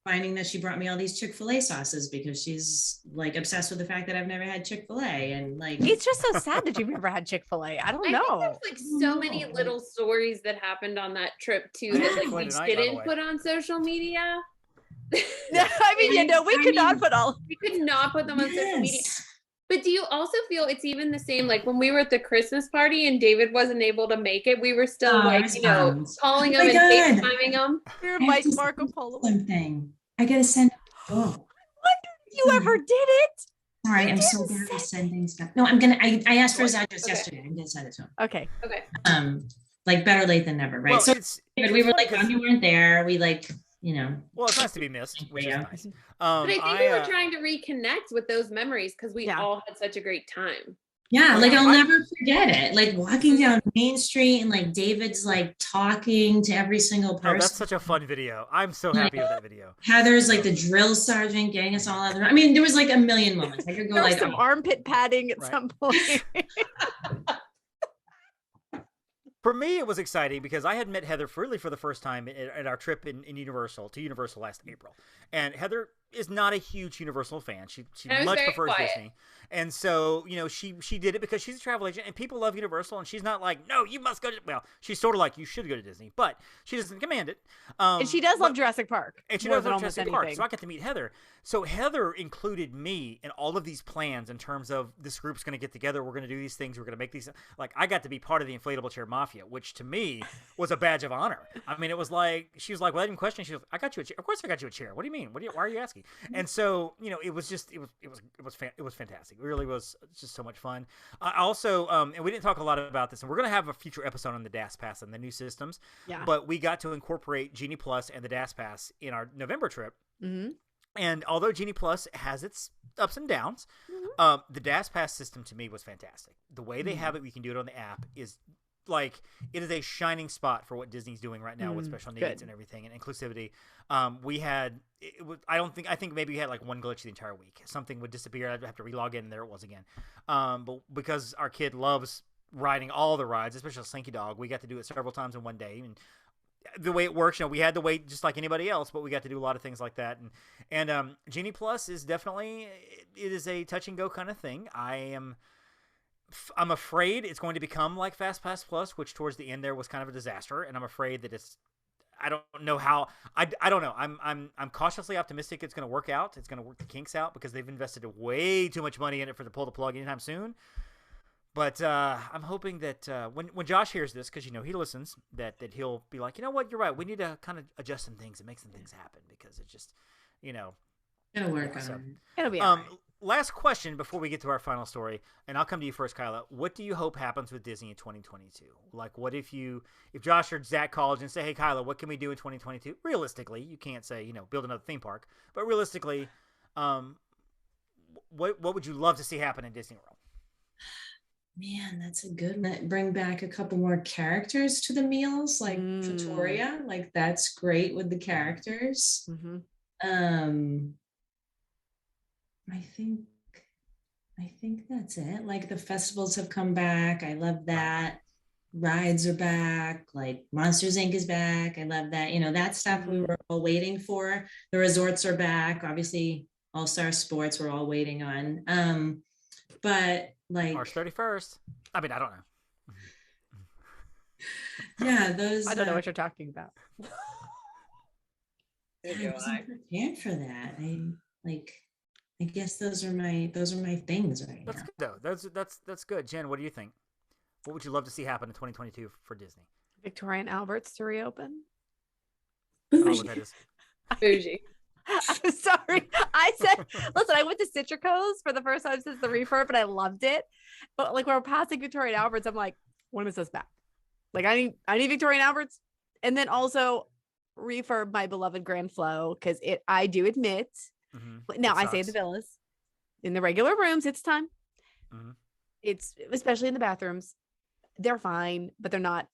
finding that she brought me all these Chick-fil-A sauces because she's like obsessed with the fact that I've never had Chick-fil-A. And like, it's just so sad that you've never had Chick-fil-A. I don't know. There's like so many little stories that happened on that trip too that like we didn't put on social media. I mean, we could not put them on social media. But do you also feel it's even the same? Like when we were at the Christmas party and David wasn't able to make it, we were still calling him and FaceTiming him. You're Mike Marco Polo. Something. I gotta send. Oh, you ever did it? Sorry, I'm so bad at sending stuff. No, I'm gonna. I asked for his address yesterday. I'm gonna send it to him. Okay. Like better late than never, right? Well, so we were like, when you weren't there, we like Well, it's nice to be missed, which is nice. But I think we were trying to reconnect with those memories because we all had such a great time. Yeah, like I'll never forget it. Like walking down Main Street and like David's like talking to every single person. Oh, that's such a fun video. I'm so happy with that video. Heather's like the drill sergeant getting us all out of the room. I mean, there was like a million moments. I could go like some armpit padding at some point. For me, it was exciting because I had met Heather for the first time at our trip to Universal last April. And Heather is not a huge Universal fan. She much prefers Disney. And so, she did it because she's a travel agent and people love Universal. And she's not like, no, you must go to, well, she's sort of like, you should go to Disney, but she doesn't command it. And she does love Jurassic Park. And she does love Jurassic Park. So I got to meet Heather. So Heather included me in all of these plans in terms of this group's going to get together. We're going to do these things. We're going to make these, like, I got to be part of the inflatable chair mafia, which to me was a badge of honor. I mean, it was like, she was like, well, I didn't question. She was, I got you a chair. Of course I got you a chair. What do you mean? Why are you asking? And so, it was just, it was fantastic. It really was just so much fun. I also, and we didn't talk a lot about this, and we're going to have a future episode on the DAS Pass and the new systems. Yeah. But we got to incorporate Genie Plus and the DAS Pass in our November trip. Mm-hmm. And although Genie Plus has its ups and downs, the DAS Pass system to me was fantastic. The way they have it, we can do it on the app, is like, it is a shining spot for what Disney's doing right now with special needs and everything and inclusivity. I think maybe we had like one glitch the entire week. Something would disappear. I'd have to relog in and there it was again. But because our kid loves riding all the rides, especially Slinky Dog, we got to do it several times in one day. And the way it works, we had to wait just like anybody else, but we got to do a lot of things like that. And Genie Plus is definitely, it is a touch and go kind of thing. I'm afraid it's going to become like Fast Pass Plus, which towards the end there was kind of a disaster. And I'm afraid that I don't know how, I don't know. I'm cautiously optimistic it's going to work out. It's going to work the kinks out because they've invested way too much money in it for to pull the plug anytime soon. But I'm hoping that when Josh hears this, because he listens, that he'll be like, you know what, you're right. We need to kind of adjust some things and make some things happen because it's just, it'll work on it. It'll be all right. Last question before we get to our final story, and I'll come to you first, Kyla. What do you hope happens with Disney in 2022? Like, what if Josh or Zach called and say, hey, Kyla, what can we do in 2022? Realistically, you can't say, build another theme park, but realistically, what would you love to see happen in Disney World? Man, that's a good one. Bring back a couple more characters to the meals, like Victoria. Like, that's great with the characters. Mm-hmm. I think that's it. Like, the festivals have come back. I love that. Rides are back. Like, Monsters Inc. is back. I love that. That stuff we were all waiting for. The resorts are back. Obviously, All-Star Sports we're all waiting on. But like March 31st. I mean, I don't know. Yeah, those. I don't know what you're talking about. I wasn't prepared for that. I guess those are my things right now. That's good though. That's good. Jen, what do you think? What would you love to see happen in 2022 for Disney? Victoria and Albert's to reopen. I don't know what that is. Bougie. I'm sorry. I said, listen, I went to Citrico's for the first time since the refurb, and I loved it. But like, when we're passing Victoria and Albert's, I'm like, when is this back? Like, I need Victoria and Albert's, and then also refurb my beloved Grand Flow, because I do admit. Now I say the villas in the regular rooms, it's time. It's especially in the bathrooms. They're fine, but they're not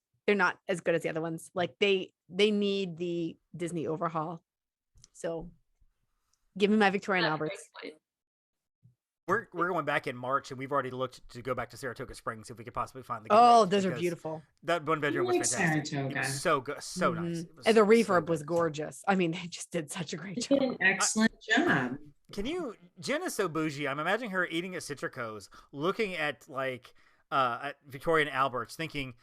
as good as the other ones. Like, they need the Disney overhaul. So give me my Victoria and Albert's. We're going back in March, and we've already looked to go back to Saratoga Springs if we could possibly find the. Oh, those are beautiful. That one bedroom was fantastic. Saratoga. It was so good, so nice. And the refurb was gorgeous. I mean, they just did such a great job. Did an excellent job. Jen is so bougie. I'm imagining her eating at Citrico's, looking at at Victoria and Albert's, thinking,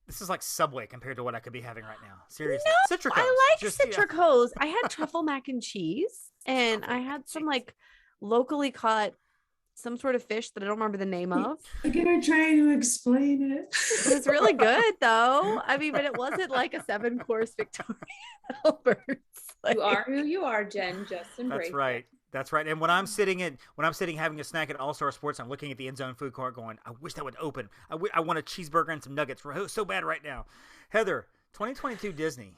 this is like Subway compared to what I could be having right now. Seriously. No, Citrico's. I like Citrico's. I had truffle mac and cheese, and I had some like locally caught some sort of fish that I don't remember the name of. I'm gonna try to explain it. It was really good though. I mean, but it wasn't like a 7-course Victoria Albert's. You are who you are, Jen. Just embrace. That's right. That's right. And when I'm sitting having a snack at All-Star Sports, I'm looking at the end zone food court going, I wish that would open. I want a cheeseburger and some nuggets so bad right now. Heather, 2022 Disney.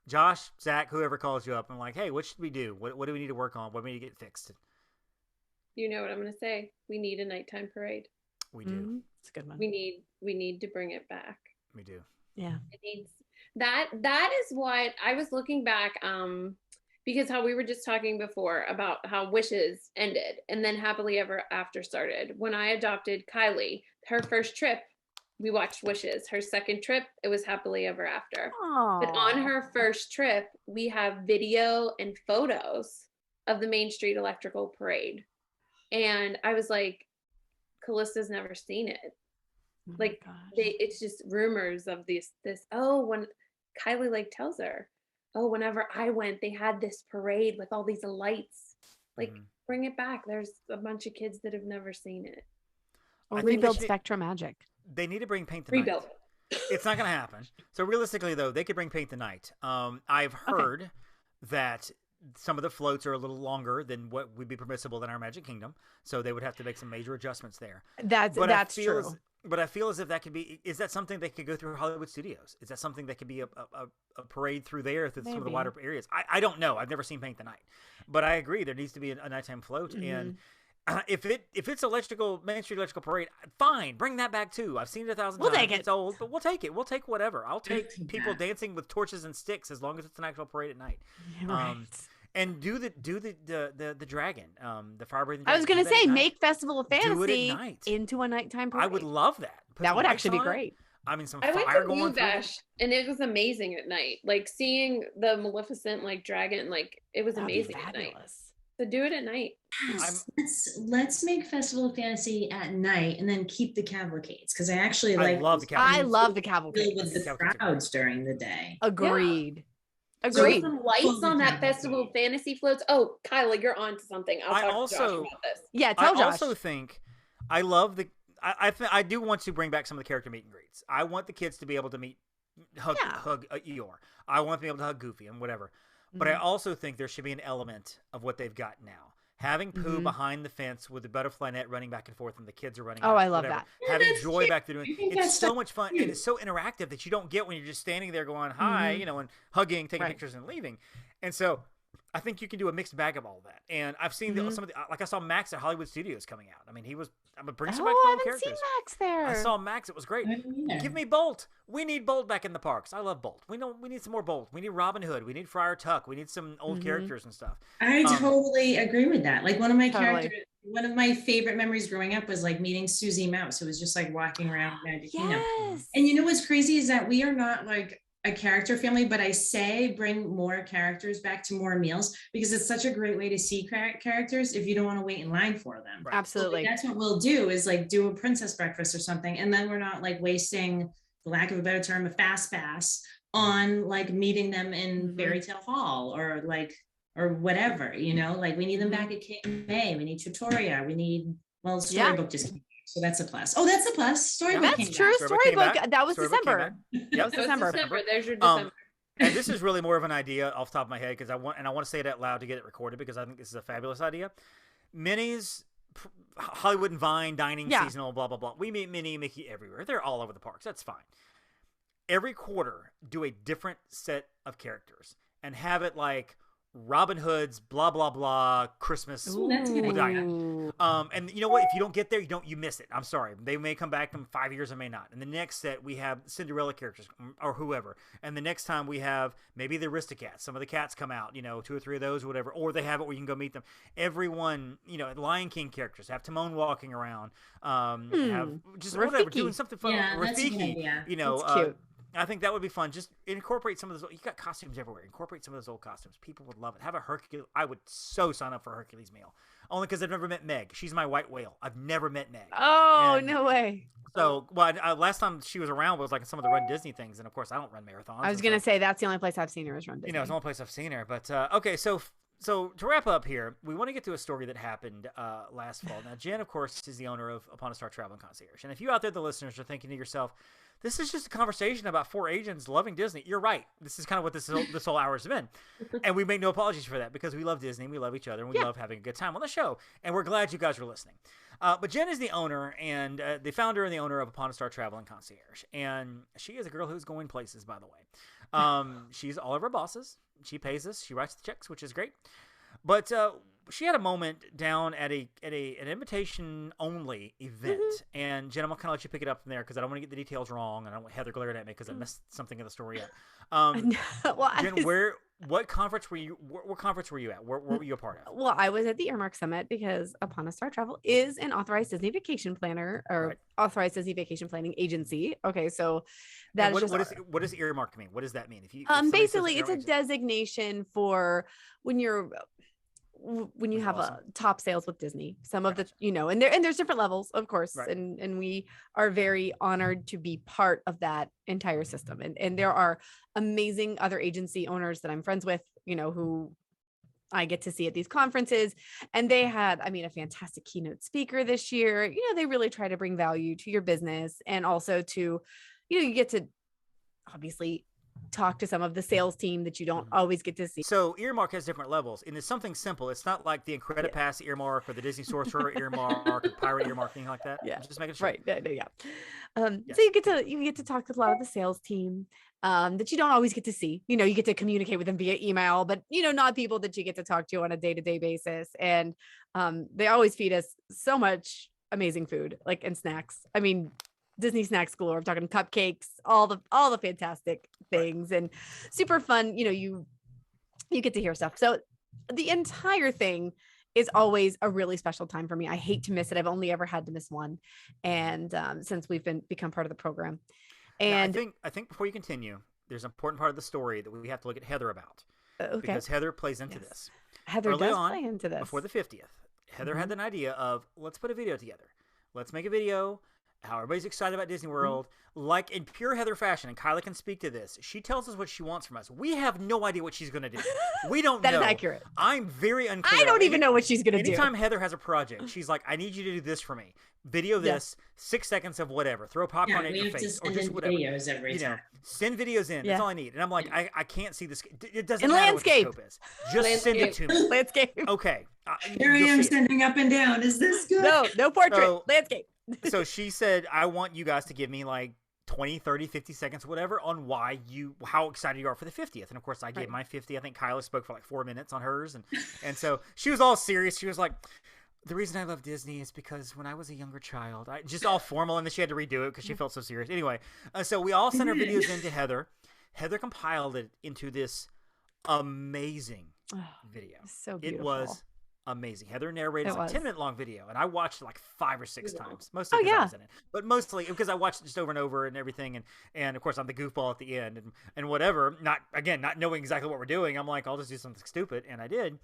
Josh, Zach, whoever calls you up, and like, hey, what should we do? What do we need to work on? What do we need to get fixed? You know what I'm going to say. We need a nighttime parade. We do. It's a good one. We need to bring it back. We do. Yeah. It needs that is what I was looking back because how we were just talking before about how Wishes ended and then Happily Ever After started. When I adopted Kylie, her first trip, we watched Wishes. Her second trip, it was Happily Ever After. Aww. But on her first trip, we have video and photos of the Main Street Electrical Parade. And I was like, Callista's never seen it. Oh like it's just rumors of this when Kylie like tells her, oh, whenever I went, they had this parade with all these lights. Like, bring it back. There's a bunch of kids that have never seen it. Or rebuild Spectrum Magic. They need to bring Paint the Night. It's not going to happen. So realistically, though, they could bring Paint the Night. I've heard that some of the floats are a little longer than what would be permissible in our Magic Kingdom, so they would have to make some major adjustments there. That's true. But I feel as if that could be. Is that something that could go through Hollywood Studios? Is that something that could be a parade through there through some of the wider areas? I don't know. I've never seen Paint the Night, but I agree there needs to be a nighttime float. And if it's Main Street Electrical Parade, fine, bring that back too. I've seen it 1,000 times. We'll take it. It's old, but we'll take it. We'll take whatever. I'll take people dancing with torches and sticks as long as it's an actual parade at night. Right. And do the dragon, the fire breathing dragon. I was gonna say, make Festival of Fantasy into a nighttime parade. I would love that. That would actually be great. I mean, I went to Blue Bash, and it was amazing at night. Like seeing the Maleficent like dragon, like it was amazing at night. So do it at night. Yes, let's make Festival of Fantasy at night, and then keep the cavalcades because I actually love the cavalcades. I love the cavalcades with the crowds during the day. Agreed. Yeah. Agreed. Some lights on that Festival of Fantasy floats. Oh, Kyla, you're on to something. I'll talk to Josh about this. Yeah, tell Josh. I also think I love the. I do want to bring back some of the character meet and greets. I want the kids to be able to hug Eeyore. I want to be able to hug Goofy and whatever. But I also think there should be an element of what they've got now. Having Pooh behind the fence with the butterfly net running back and forth and the kids are running. Oh, I love that. Having Joy back there doing it's so much fun. And it's so interactive that you don't get when you're just standing there going, hi, and hugging, taking pictures and leaving. And so I think you can do a mixed bag of all that. And I've seen some of the, like I saw Max at Hollywood Studios coming out. I mean, I'm going to bring some back I characters. haven't seen Max there. I saw Max. It was great. Give me Bolt. We need Bolt back in the parks. I love Bolt. We need some more Bolt. We need Robin Hood. We need Friar Tuck. We need some old characters and stuff. I totally agree with that. Like one of my characters, one of my favorite memories growing up was like meeting Susie Mouse. It was just like walking around Magic Kingdom. And you know what's crazy is that we are not like a character family, but I say bring more characters back to more meals because it's such a great way to see characters if you don't want to wait in line for them. Right. Absolutely. So that's what we'll do is like do a princess breakfast or something. And then we're not like wasting, for lack of a better term, a fast pass on like meeting them in Fairy Tale Hall or whatever, like we need them back at May. We need Tutoria. We need, Storybook just came. So that's a plus. Oh, that's a plus. Storybook. That's true. Storybook. That was December. That was December. There's your December. And this is really more of an idea off the top of my head because I want to say it out loud to get it recorded because I think this is a fabulous idea. Minnie's Hollywood and Vine dining seasonal, blah blah blah. We meet Minnie, Mickey everywhere. They're all over the parks. That's fine. Every quarter, do a different set of characters and have it like Robin Hood's blah blah blah Christmas. Ooh, that's a good idea. And you know what? If you don't get there, you miss it. I'm sorry. They may come back in 5 years and may not. And the next set we have Cinderella characters or whoever. And the next time we have maybe the Aristocats. Some of the cats come out. 2 or 3 of those, or whatever. Or they have it where you can go meet them. Everyone, Lion King characters have Timon walking around. Have just Rafiki. whatever doing something fun. Yeah, that's a good Rafiki. idea. That's cute. I think that would be fun. Just incorporate some of those. You got costumes everywhere. Incorporate some of those old costumes. People would love it. Have a Hercules. I would so sign up for a Hercules meal. Only because I've never met Meg. She's my white whale. I've never met Meg. Oh, no way. So, last time she was around was like some of the Run Disney things. And of course, I don't run marathons. I was going to say that's the only place I've seen her is Run Disney. It's the only place I've seen her. But, okay. So to wrap up here, we want to get to a story that happened last fall. Now, Jen, of course, is the owner of Upon a Star Travel and Concierge. And if you out there, the listeners, are thinking to yourself, this is just a conversation about 4 agents loving Disney. You're right. This is kind of what this whole hour has been. And we make no apologies for that because we love Disney, we love each other, and we love having a good time on the show. And we're glad you guys are listening. But Jen is the owner and the founder and the owner of Upon a Star Travel and Concierge. And she is a girl who's going places, by the way. She's all of our bosses. She pays us. She writes the checks, which is great. But she had a moment down at an invitation only event, and Jen, I'm gonna kind of let you pick it up from there because I don't want to get the details wrong, and I don't want Heather glaring at me because I missed something in the story yet. Well, Jen, what conference were you? What conference were you at? What were you a part of? Well, I was at the Airmark Summit because Upon a Star Travel is an authorized Disney vacation planner or authorized Disney vacation planning agency. Okay, so that is what does Earmark mean? What does that mean? Basically, it's a designation for when you have a top sales with Disney. Some of the, and there's different levels, of course, and we are very honored to be part of that entire system. And there are amazing other agency owners that I'm friends with, who I get to see at these conferences. And they had, a fantastic keynote speaker this year. They really try to bring value to your business, and also to, you get to obviously talk to some of the sales team that you don't always get to see. So Earmark has different levels, and it's something simple. It's not like the Incredipass Earmark or the Disney Sorcerer Earmark or Pirate Earmark, anything like that. Yeah, just making sure. Right. Yeah. So you get to talk with a lot of the sales team that you don't always get to see. You get to communicate with them via email, but not people that you get to talk to on a day-to-day basis. And they always feed us so much amazing food, and snacks. Disney snack school. I'm talking cupcakes, all the fantastic things, and super fun. You get to hear stuff. So the entire thing is always a really special time for me. I hate to miss it. I've only ever had to miss one, and since we've become part of the program. And now, I think before you continue, there's an important part of the story that we have to look at Heather about, because Heather plays into this. Heather does play into this. Before the 50th, Heather had an idea of, let's put a video together. Let's make a video. How everybody's excited about Disney World, like in pure Heather fashion, and Kyla can speak to this. She tells us what she wants from us. We have no idea what she's going to do. We don't know. That is accurate. I'm very unclear. I don't even know what she's going to do. Anytime Heather has a project, she's like, I need you to do this for me. Video this, 6 seconds of whatever. Throw popcorn in your face. Or just whatever. Videos every time. Send videos in. That's all I need. And I'm like, I can't see this. It doesn't in matter landscape. what the scope is. Just send it to me. Landscape. Okay. Here I am sending up and down. Is this good? No portrait. Landscape. So she said, I want you guys to give me 20, 30, 50 seconds, whatever, on how excited you are for the 50th. And of course I gave my 50. I think Kyla spoke for 4 minutes on hers. And so she was all serious. She was like, the reason I love Disney is because when I was a younger child, just all formal. And then she had to redo it because she felt so serious. Anyway, so we all sent our videos in to Heather. Heather compiled it into this amazing video. So beautiful. It was amazing. Heather narrated a 10-minute long video, and I watched it 5 or 6 times. Mostly because I was in it, but mostly because I watched it just over and over and everything. And of course I'm the goofball at the end and whatever. Not knowing exactly what we're doing. I'm like, I'll just do something stupid, and I did.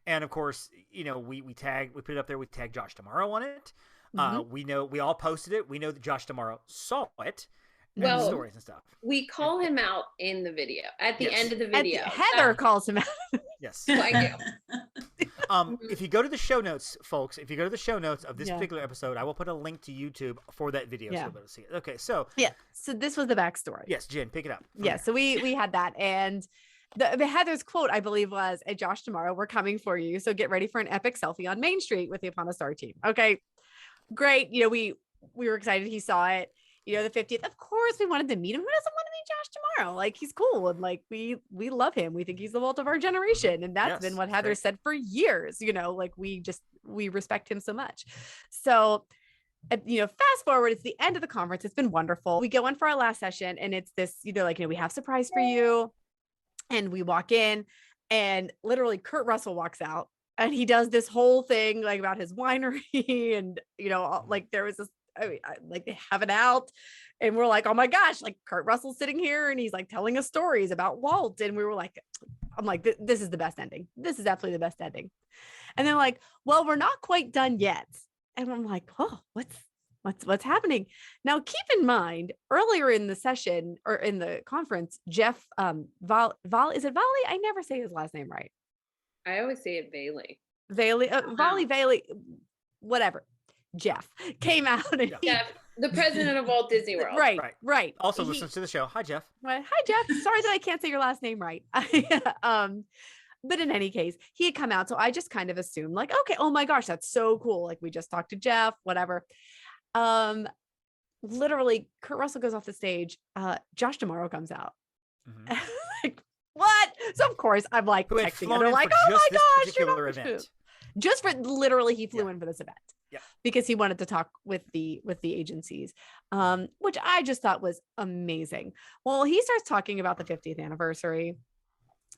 And of course, we put it up there. We tagged Josh Tomorrow on it. We all posted it. We know that Josh Tomorrow saw it. And stories and stuff. We call him out in the video at the end of the video. Heather calls him out. Yes. I do. If you go to the show notes, folks, of this particular episode, I will put a link to YouTube for that video so you'll be able to see it. Okay, so so this was the backstory. Yes, Jen, pick it up. So we had that, and the Heather's quote, I believe, was, "Hey, Josh, tomorrow we're coming for you, so get ready for an epic selfie on Main Street with the Upon a Star team." Okay, great. We were excited. He saw it. The 50th, of course we wanted to meet him. Who doesn't want to meet Josh Tomorrow? He's cool. And we love him. We think he's the Walt of our generation. And that's been what Heather said for years, we respect him so much. So, fast forward, it's the end of the conference. It's been wonderful. We go in for our last session, and it's this, we have a surprise for you. And we walk in, and literally Kurt Russell walks out, and he does this whole thing about his winery. And, there was this, they have it out, and we're like, oh my gosh, Kurt Russell's sitting here, and he's telling us stories about Walt. And we were I'm like, this is the best ending. This is absolutely the best ending. And they're like, well, we're not quite done yet. And I'm like, oh, what's happening now? Keep in mind, earlier in the session or in the conference, Jeff, is it Volley? I never say his last name right. I always say it Bailey. Volley, whatever. Jeff came out, and Jeff, the president of Walt Disney World. Right. Also listens to the show. Hi, Jeff. Hi, Jeff. Sorry that I can't say your last name right. But in any case, he had come out, so I just kind of assumed okay, oh my gosh, that's so cool. We just talked to Jeff, whatever. Literally, Kurt Russell goes off the stage. Josh Tomorrow comes out, Like, what? So of course I'm like Who had texting flown her in like, for oh just my this gosh, particular event. just for literally he flew Yeah. in for this event. Yeah. Because he wanted to talk with the agencies, which I just thought was amazing. Well, he starts talking about the 50th anniversary.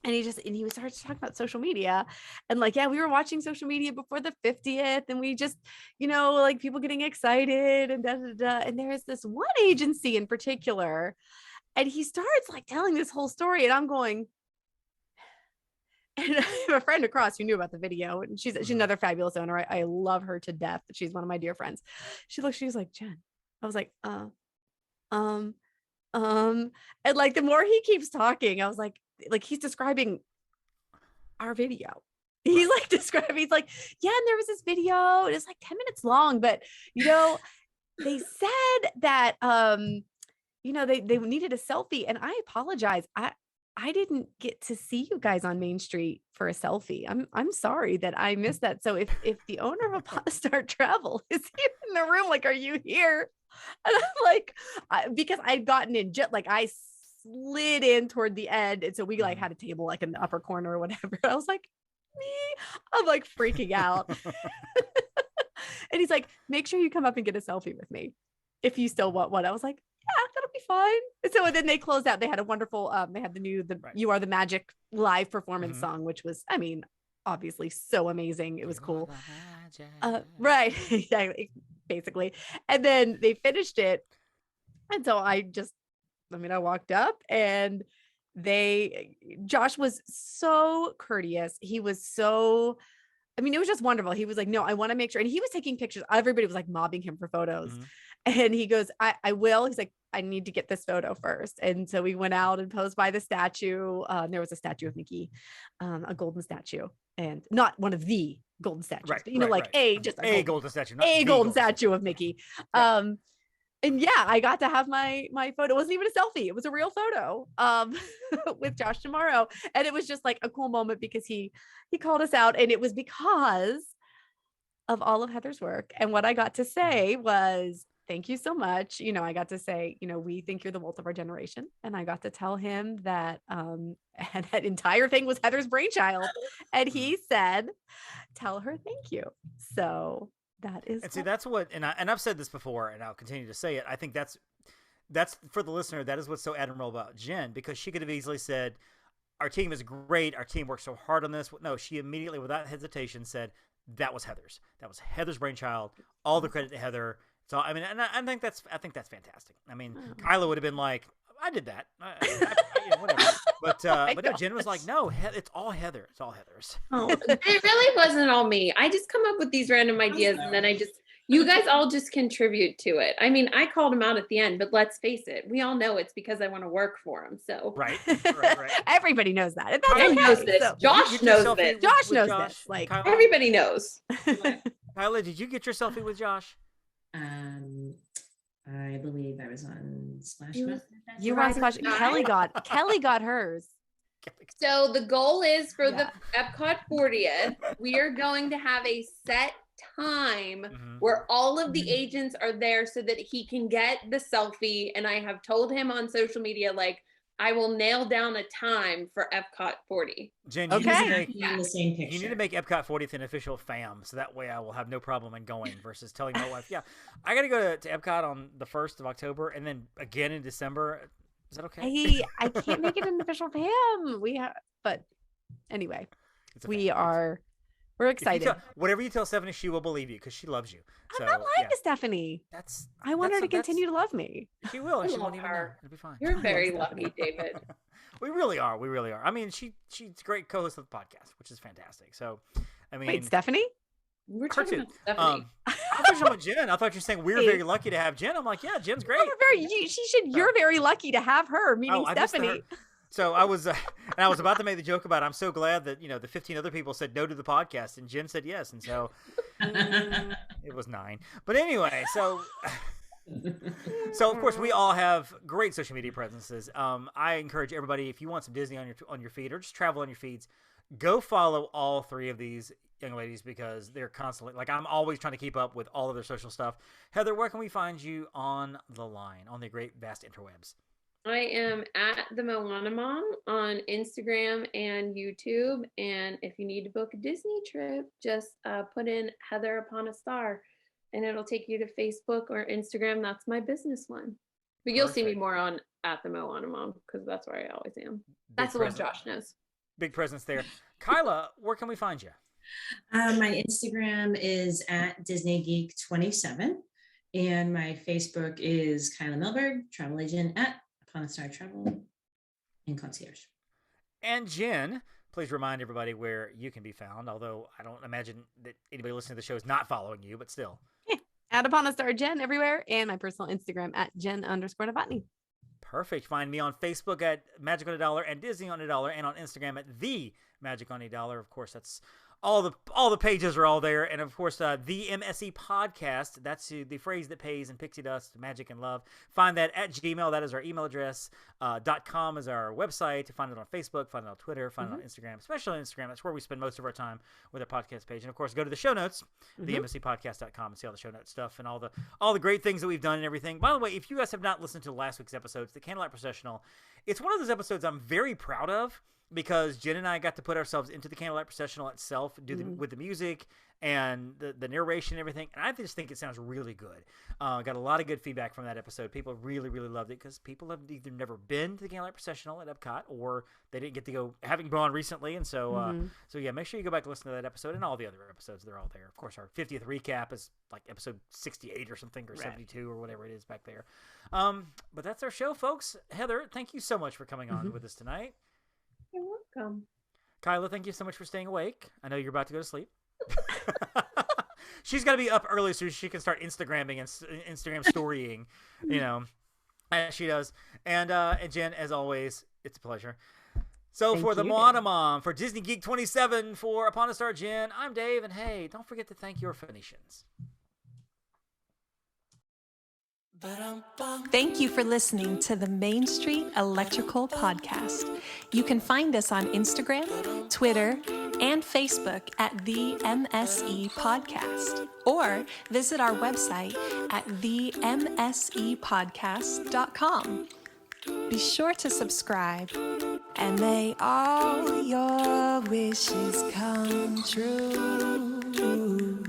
And he starts talking about social media and like, yeah, we were watching social media before the 50th and we just, like people getting excited and da, da, da. And there's this one agency in particular. And he starts like telling this whole story and I'm going, and I have a friend across who knew about the video and she's another fabulous owner. I love her to death. She's one of my dear friends. She was like, Jen. I was like, and like the more he keeps talking, I was like he's describing our video. He's like describing, he's like, yeah, and there was this video, and it's like 10 minutes long, but they said that they needed a selfie, and I apologize. I didn't get to see you guys on Main Street for a selfie. I'm sorry that I missed that. So if the owner of Star Travel is here in the room, like, are you here? And I'm like, because I'd gotten in like I slid in toward the end. And so we like had a table like in the upper corner or whatever. I was like, me, I'm like freaking out. And he's like, make sure you come up and get a selfie with me if you still want one. I was like, yeah, that'll be fine. And so then they closed out. They had a wonderful, they had You Are the Magic live performance song, which was, I mean, obviously so amazing. It was cool. Right. Exactly. Basically. And then they finished it. And so I walked up and Josh was so courteous. He was so, it was just wonderful. He was like, no, I want to make sure. And he was taking pictures. Everybody was like mobbing him for photos. And he goes, I will. He's like, I need to get this photo first. And so we went out and posed by the statue. There was a statue of Mickey, a golden statue, and not one of the golden statues, but a golden statue, a golden statue of Mickey. And yeah, I got to have my photo. It wasn't even a selfie. It was a real photo with Josh tomorrow. And it was just like a cool moment because he called us out, and it was because of all of Heather's work. And what I got to say was, thank you so much. I got to say, we think you're the Walt of our generation. And I got to tell him that, and that entire thing was Heather's brainchild. And he said, tell her thank you. So that is. And see, that's what, and I've said this before, and I'll continue to say it. I think that's for the listener. That is what's so admirable about Jenn, because she could have easily said, our team is great. Our team worked so hard on this. No, she immediately, without hesitation, said, that was Heather's. That was Heather's brainchild. All the credit to Heather. So I think that's fantastic. Kyla would have been like, I did that, whatever. But no, Jenn was like, no, it's all Heather. It's all Heather's. Oh, it really wasn't all me. I just come up with these random ideas, and then you guys all just contribute to it. I called him out at the end, but let's face it, we all know it's because I want to work for him. So right. Everybody knows that. Jen knows this. So. Josh knows this. Josh knows this. Like, Kyla? Everybody knows. Kyla, did you get your selfie with Josh? I believe I was on Splash Mountain. You were on Splash. Kelly got hers. So the goal is for the Epcot 40th, we are going to have a set time where all of the agents are there so that he can get the selfie. And I have told him on social media, like, I will nail down a time for Epcot 40. Jenn, okay. You need to make Epcot 40th an official fam, so that way I will have no problem in going versus telling my wife, I got to go to Epcot on the 1st of October and then again in December. Is that okay? I can't make it an official fam. But anyway, we're excited. Whatever you tell Stephanie, she will believe you because she loves you. So, I'm not lying to Stephanie. I want her to continue to love me. She will. And she won't even know. It'll be fine. You're very lucky, David. We really are. She's a great co-host of the podcast, which is fantastic. So, wait, Stephanie? We're talking about Stephanie. I thought you were talking about Jenn. I thought you were saying we're very lucky to have Jenn. I'm like, yeah, Jenn's great. You're very lucky to have her, meaning Stephanie. So I was about to make the joke about I'm so glad that the 15 other people said no to the podcast and Jenn said yes, and so it was 9. But anyway, so of course we all have great social media presences. I encourage everybody, if you want some Disney on your feed or just travel on your feeds, go follow all 3 of these young ladies because they're constantly, like, I'm always trying to keep up with all of their social stuff. Heather, where can we find you on the line on the great vast interwebs? I am at the Moana Mom on Instagram and YouTube. And if you need to book a Disney trip, just put in Heather Upon a Star and it'll take you to Facebook or Instagram. That's my business one. But you'll see me more on at the Moana Mom because that's where I always am. That's the one Josh knows. Big presence there. Kyla, where can we find you? My Instagram is at DisneyGeek27. And my Facebook is Kyla Milberg, travel agent at Upon a Star Travel and Concierge. And Jenn, please remind everybody where you can be found, although I don't imagine that anybody listening to the show is not following you, but still. At Upon a Star Jen everywhere, and my personal Instagram at Jen_Novotny. Perfect. Find me on Facebook at Magic on $1 and Disney on $1 and on Instagram at The Magic on $1. Of course, that's all the pages are all there. And of course, the MSE podcast, that's the phrase that pays in pixie dust, magic and love. Find that at Gmail. That is our email address. .com is our website. Find it on Facebook, find it on Twitter, find it on Instagram, especially on Instagram. That's where we spend most of our time with our podcast page. And of course, go to the show notes, themsepodcast.com, and see all the show notes stuff and all the great things that we've done and everything. By the way, if you guys have not listened to last week's episodes, the Candlelight Processional, it's one of those episodes I'm very proud of, because Jenn and I got to put ourselves into the Candlelight Processional itself, with the music and the narration and everything, and I just think it sounds really good. Got a lot of good feedback from that episode. People really, really loved it because people have either never been to the Candlelight Processional at Epcot, or they didn't get to go, having gone recently, and so so yeah, make sure you go back and listen to that episode and all the other episodes. They're all there. Of course, our 50th recap is like episode 68 or something, or 72 or whatever it is back there. But that's our show, folks. Heather, thank you so much for coming on with us tonight. You're welcome. Kyla, thank you so much for staying awake. I know you're about to go to sleep. She's got to be up early so she can start Instagramming and Instagram storying, as she does. And Jenn, as always, it's a pleasure. So thank for the Moana Mom, for Disney Geek 27, for Upon a Star Jenn, I'm Dave, and hey, don't forget to thank your Phoenicians. Thank you for listening to the Main Street Electrical Podcast. You can find us on Instagram, Twitter, and Facebook at the MSE Podcast, or visit our website at themsepodcast.com. Be sure to subscribe, and may all your wishes come true.